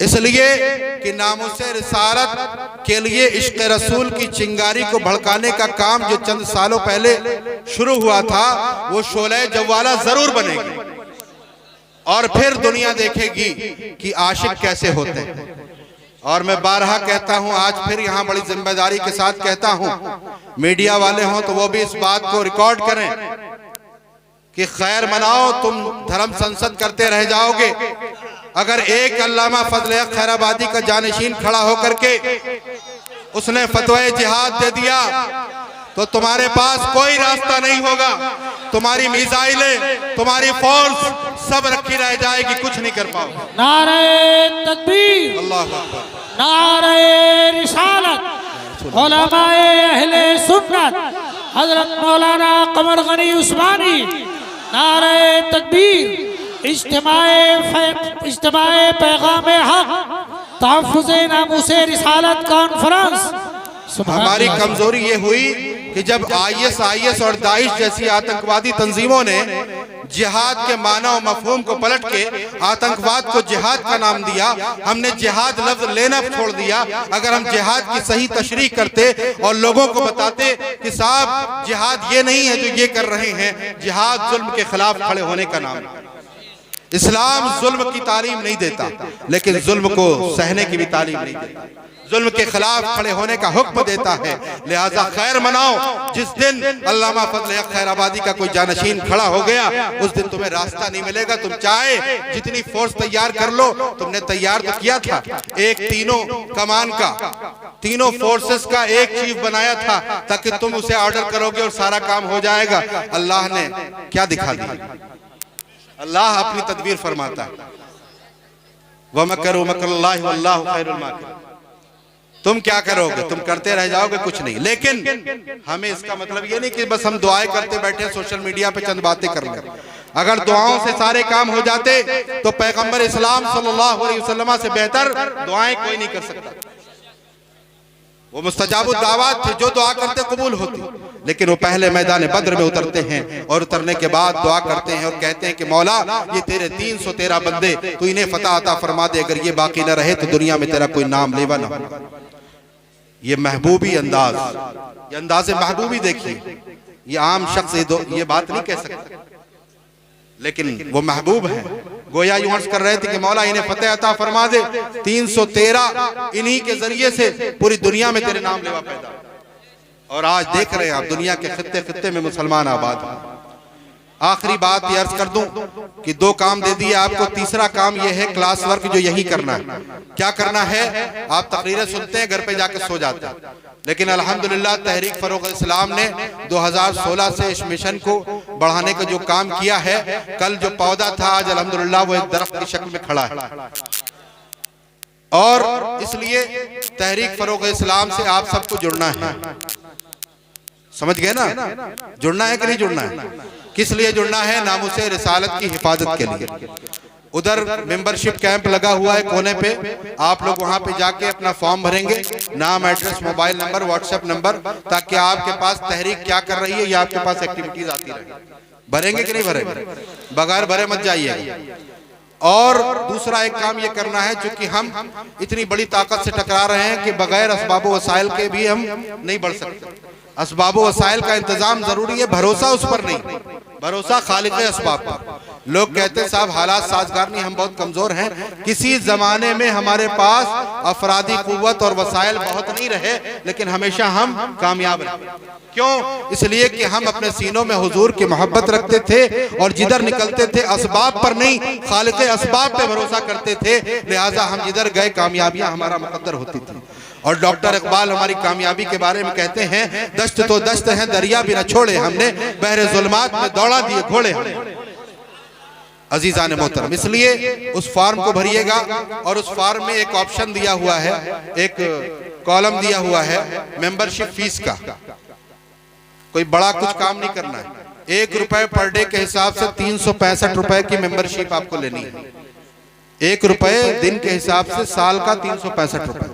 इसलिए कि नामुसे रिसालत के लिए इश्क़ रसूल की चिंगारी को भड़काने का काम जो चंद सालों पहले शुरू हुआ था वो शोले जवाला जरूर बनेगी और फिर दुनिया देखेगी कि आशिक कैसे होते हैं। और मैं बारहा कहता हूं, आज फिर यहां बड़ी जिम्मेदारी के साथ कहता हूं, मीडिया वाले हों तो वो भी इस बात को रिकॉर्ड करें कि खैर मनाओ, तुम धर्म संसद करते रह जाओगे। अगर एक अल्लामा फजल खैराबादी का जानशीन खड़ा होकर के उसने फतवा जिहाद दे दिया तो तुम्हारे पास कोई रास्ता नहीं होगा। तुम्हारी मिसाइलें, तुम्हारी फोर्स सब रखी रह जाएगी, कुछ नहीं कर पाओगे। नारे तकबीर, अल्लाह अकबर, नारे रिसालत, उलमाए अहले सुन्नत हजरत मौलाना कमर गनी उस्मानी, नारे तकबीर, इज्तिमाए पैगाम हक, तहफ़्फ़ुज़े नामुसे रिसालत कॉन्फ्रेंस। हमारी कमजोरी ये हुई कि जब आईएस और दाइश जैसी आतंकवादी तंजीमों ने जिहाद के माना और मफहूम को पलट के आतंकवाद को जिहाद का नाम दिया, हमने जिहाद लफ्ज लेना छोड़ दिया। अगर हम जिहाद की सही तशरीह करते और लोगों को बताते कि साहब जिहाद ये नहीं है जो ये कर रहे हैं, जिहाद जुल्म के खिलाफ खड़े होने का नाम है। इस्लाम जुल्म की तालीम नहीं देता, लेकिन जुल्म को सहने की भी तालीम नहीं देता, जुल्म के खिलाफ खड़े होने का हुक्म देता है। लिहाजा खैर मनाओ, जिस दिन अल्लामा फजल खैराबादी का कोई जानशीन खड़ा हो गया उस दिन तुम्हें रास्ता नहीं मिलेगा। तुम चाहे जितनी फोर्स तैयार कर लो, तुमने तैयार तो किया था, एक तीनों कमान का, तीनों फोर्सेस का एक चीफ बनाया था ताकि तुम उसे ऑर्डर करोगे और सारा काम हो जाएगा। अल्लाह ने क्या दिखा दिया? अल्लाह अपनी तदबीर फरमाता है। वमकरू मकरुल्लाहि वल्लाहु खैरुल माकिरीन। तुम क्या करोगे, तुम करते रह जाओगे, कुछ नहीं। लेकिन हमें इसका मतलब ये नहीं कि बस हम दुआएं करते बैठे सोशल मीडिया पे चंद बातें कर लें। अगर दुआओं से सारे काम हो जाते तो पैगंबर इस्लाम सल्लल्लाहु अलैहि वसल्लम से बेहतर दुआएं कोई नहीं कर सकता। वो मुस्तजाबुद दावत थे, जो दुआ करते कबूल होती। लेकिन वो पहले मैदान बद्र में उतरते हैं और उतरने के बाद दुआ करते हैं और कहते हैं कि मौला ये तेरे 313 बंदे, तू इन्हें फतह अता फरमा दे। अगर ये बाकी न रहे तो दुनिया में तेरा कोई नाम लेवा ना हो। ये महबूबी अंदाज, ये अंदाज़े महबूबी देखिए। ये आम शख्स ये बात नहीं कह सकता, लेकिन वो महबूब है। गोया यूं अर्ज कर रहे थे कि मौला इन्हें फतेह अता फरमा दे, 313 इन्हीं के जरिए से पूरी दुनिया में तेरे नाम लेवा पैदा। और आज देख रहे हैं आप दुनिया के खित्ते खित्ते में मुसलमान आबाद हैं। आखिरी बात ये अर्ज कर दूं कि 2 काम दे दिए आपको, तीसरा काम ये है क्लास वर्क जो यही करना है। क्या करना है, आप तकरीरें सुनते हैं, घर पे जाकर सो जाते हैं। लेकिन अल्हम्दुलिल्लाह तहरीक फरोग इस्लाम ने 2016 से इस मिशन को बढ़ाने का जो काम किया है, कल जो पौधा था आज अल्हम्दुलिल्लाह वो एक दरख्त की शक्ल में खड़ा है। और इसलिए तहरीक फरोग इस्लाम से आप सबको जुड़ना है। समझ गए ना, जुड़ना है कि नहीं जुड़ना है? किस लिए जुड़ना है? नामुसे रिसालत की हिफाजत के लिए। उधर मेंबरशिप कैंप लगा हुआ है कोने पे, आप लोग वहां पे जाके अपना फॉर्म भरेंगे, नाम, address, mobile number, WhatsApp number, ताकि आपके पास तहरीक क्या कर रही है या आपके पास एक्टिविटीज आती रहे। भरेंगे कि नहीं भरेंगे? बगैर भरे मत जाइए। और दूसरा एक काम ये करना है, चूंकि हम इतनी बड़ी ताकत से टकरा रहे हैं कि बगैर असबाब वसाइल के भी हम नहीं बढ़ सकते। असबाब वसाइल का इंतजाम जरूरी है, भरोसा उस पर नहीं, भरोसा खालिक असबाब पर। लोग कहते हैं साहब हालात साजगार नहीं, हम बहुत कमजोर हैं। किसी जमाने में हमारे पास अफरादी कुव्वत और वसाइल बहुत नहीं रहे, लेकिन हमेशा हम कामयाब रहे। क्यों? इसलिए कि हम अपने सीनों में हुजूर की मोहब्बत रखते थे और जिधर निकलते थे असबाब पर नहीं, खालिक असबाब पे भरोसा करते थे। लिहाजा हम जिधर गए कामयाबियां हमारा मुकद्दर होती थी। और डॉक्टर इकबाल हमारी कामयाबी के बारे में कहते हैं, दस्त तो दस्त है दरिया भी न छोड़े हमने, बहरे जुल्मात में दौड़ा दिए घोड़े हमने। अजीजान मोहतरम, इसलिए उस फॉर्म को भरिएगा और उस फॉर्म में एक ऑप्शन दिया हुआ है, एक कॉलम दिया हुआ है मेंबरशिप फीस का। कोई बड़ा कुछ काम नहीं करना है। 1 रुपए पर डे के हिसाब से 365 रुपए की मेंबरशिप आपको लेनी है। 1 रुपए दिन के हिसाब से साल का 365 रुपए,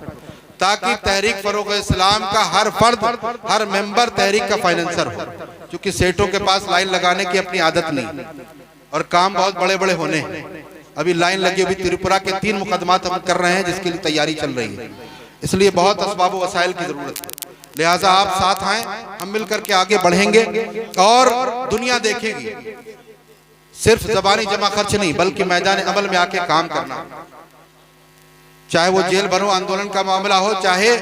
ताकि तहरीक फरोग इस्लाम का हर फर्द, हर मेंबर तहरीक का फाइनेंसर हो। क्योंकि सेठों के पास लाइन लगाने की अपनी आदत नहीं और काम बहुत बड़े बड़े होने हैं। अभी लाइन लगी हुई, त्रिपुरा के 3 मुकदमात हम कर रहे हैं जिसके लिए तैयारी चल रही है। इसलिए बहुत असबाब वसाइल की जरूरत है। लिहाजा आप साथ आए, हम मिलकर के आगे बढ़ेंगे और दुनिया देखेगी। सिर्फ जबानी जमा खर्च नहीं, बल्कि मैदान अमल में आके काम करना। चाहे वो जेल भरो आंदोलन का मामला हो, चाहे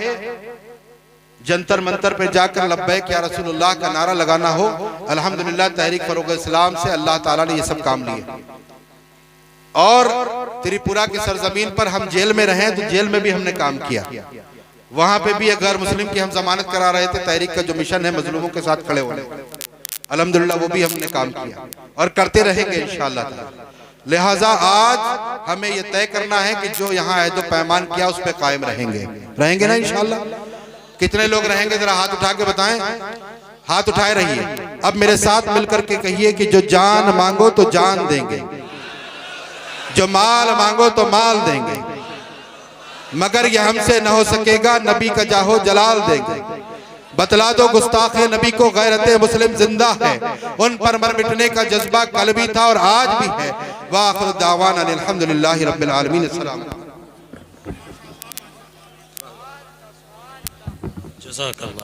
जंतर मंतर पे जाकर लब्बैक या रसूलुल्लाह का नारा लगाना हो। अल्हम्दुलिल्लाह तहरीक फरोग इस्लाम से अल्लाह ताला ने ये सब काम लिए। और त्रिपुरा की सरजमीन पर हम जेल में रहे तो जेल में भी हमने काम किया। वहां पे भी एक गैर मुस्लिम की हम जमानत करा रहे थे। तहरीक का जो मिशन है मजलूमों के साथ खड़े होने, अल्हम्दुलिल्लाह वो भी हमने काम किया और करते रहेंगे इंशाअल्लाह ताला। लिहाजा आज हमें यह तय करना है कि जो यहाँ है तो पैमान किया उस पर कायम रहेंगे ना इंशाअल्लाह। कितने लोग रहेंगे जरा हाथ उठा के बताएं। हाथ उठाए रहिए। अब मेरे साथ मिलकर के कहिए कि जो जान मांगो तो जान देंगे, जो माल मांगो तो माल देंगे, मगर यह हमसे न हो सकेगा, नबी का जाहो जलाल देंगे। बतला दो गुस्ताखे नबी को गैरते मुस्लिम जिंदा है, उन पर मर मिटने का जज्बा कल भी था और आज भी है। वाखिर दावाना अल्हम्दुलिल्लाहि रब्बिल आलमीन। अस्सलाम। जज़ाकल्लाह।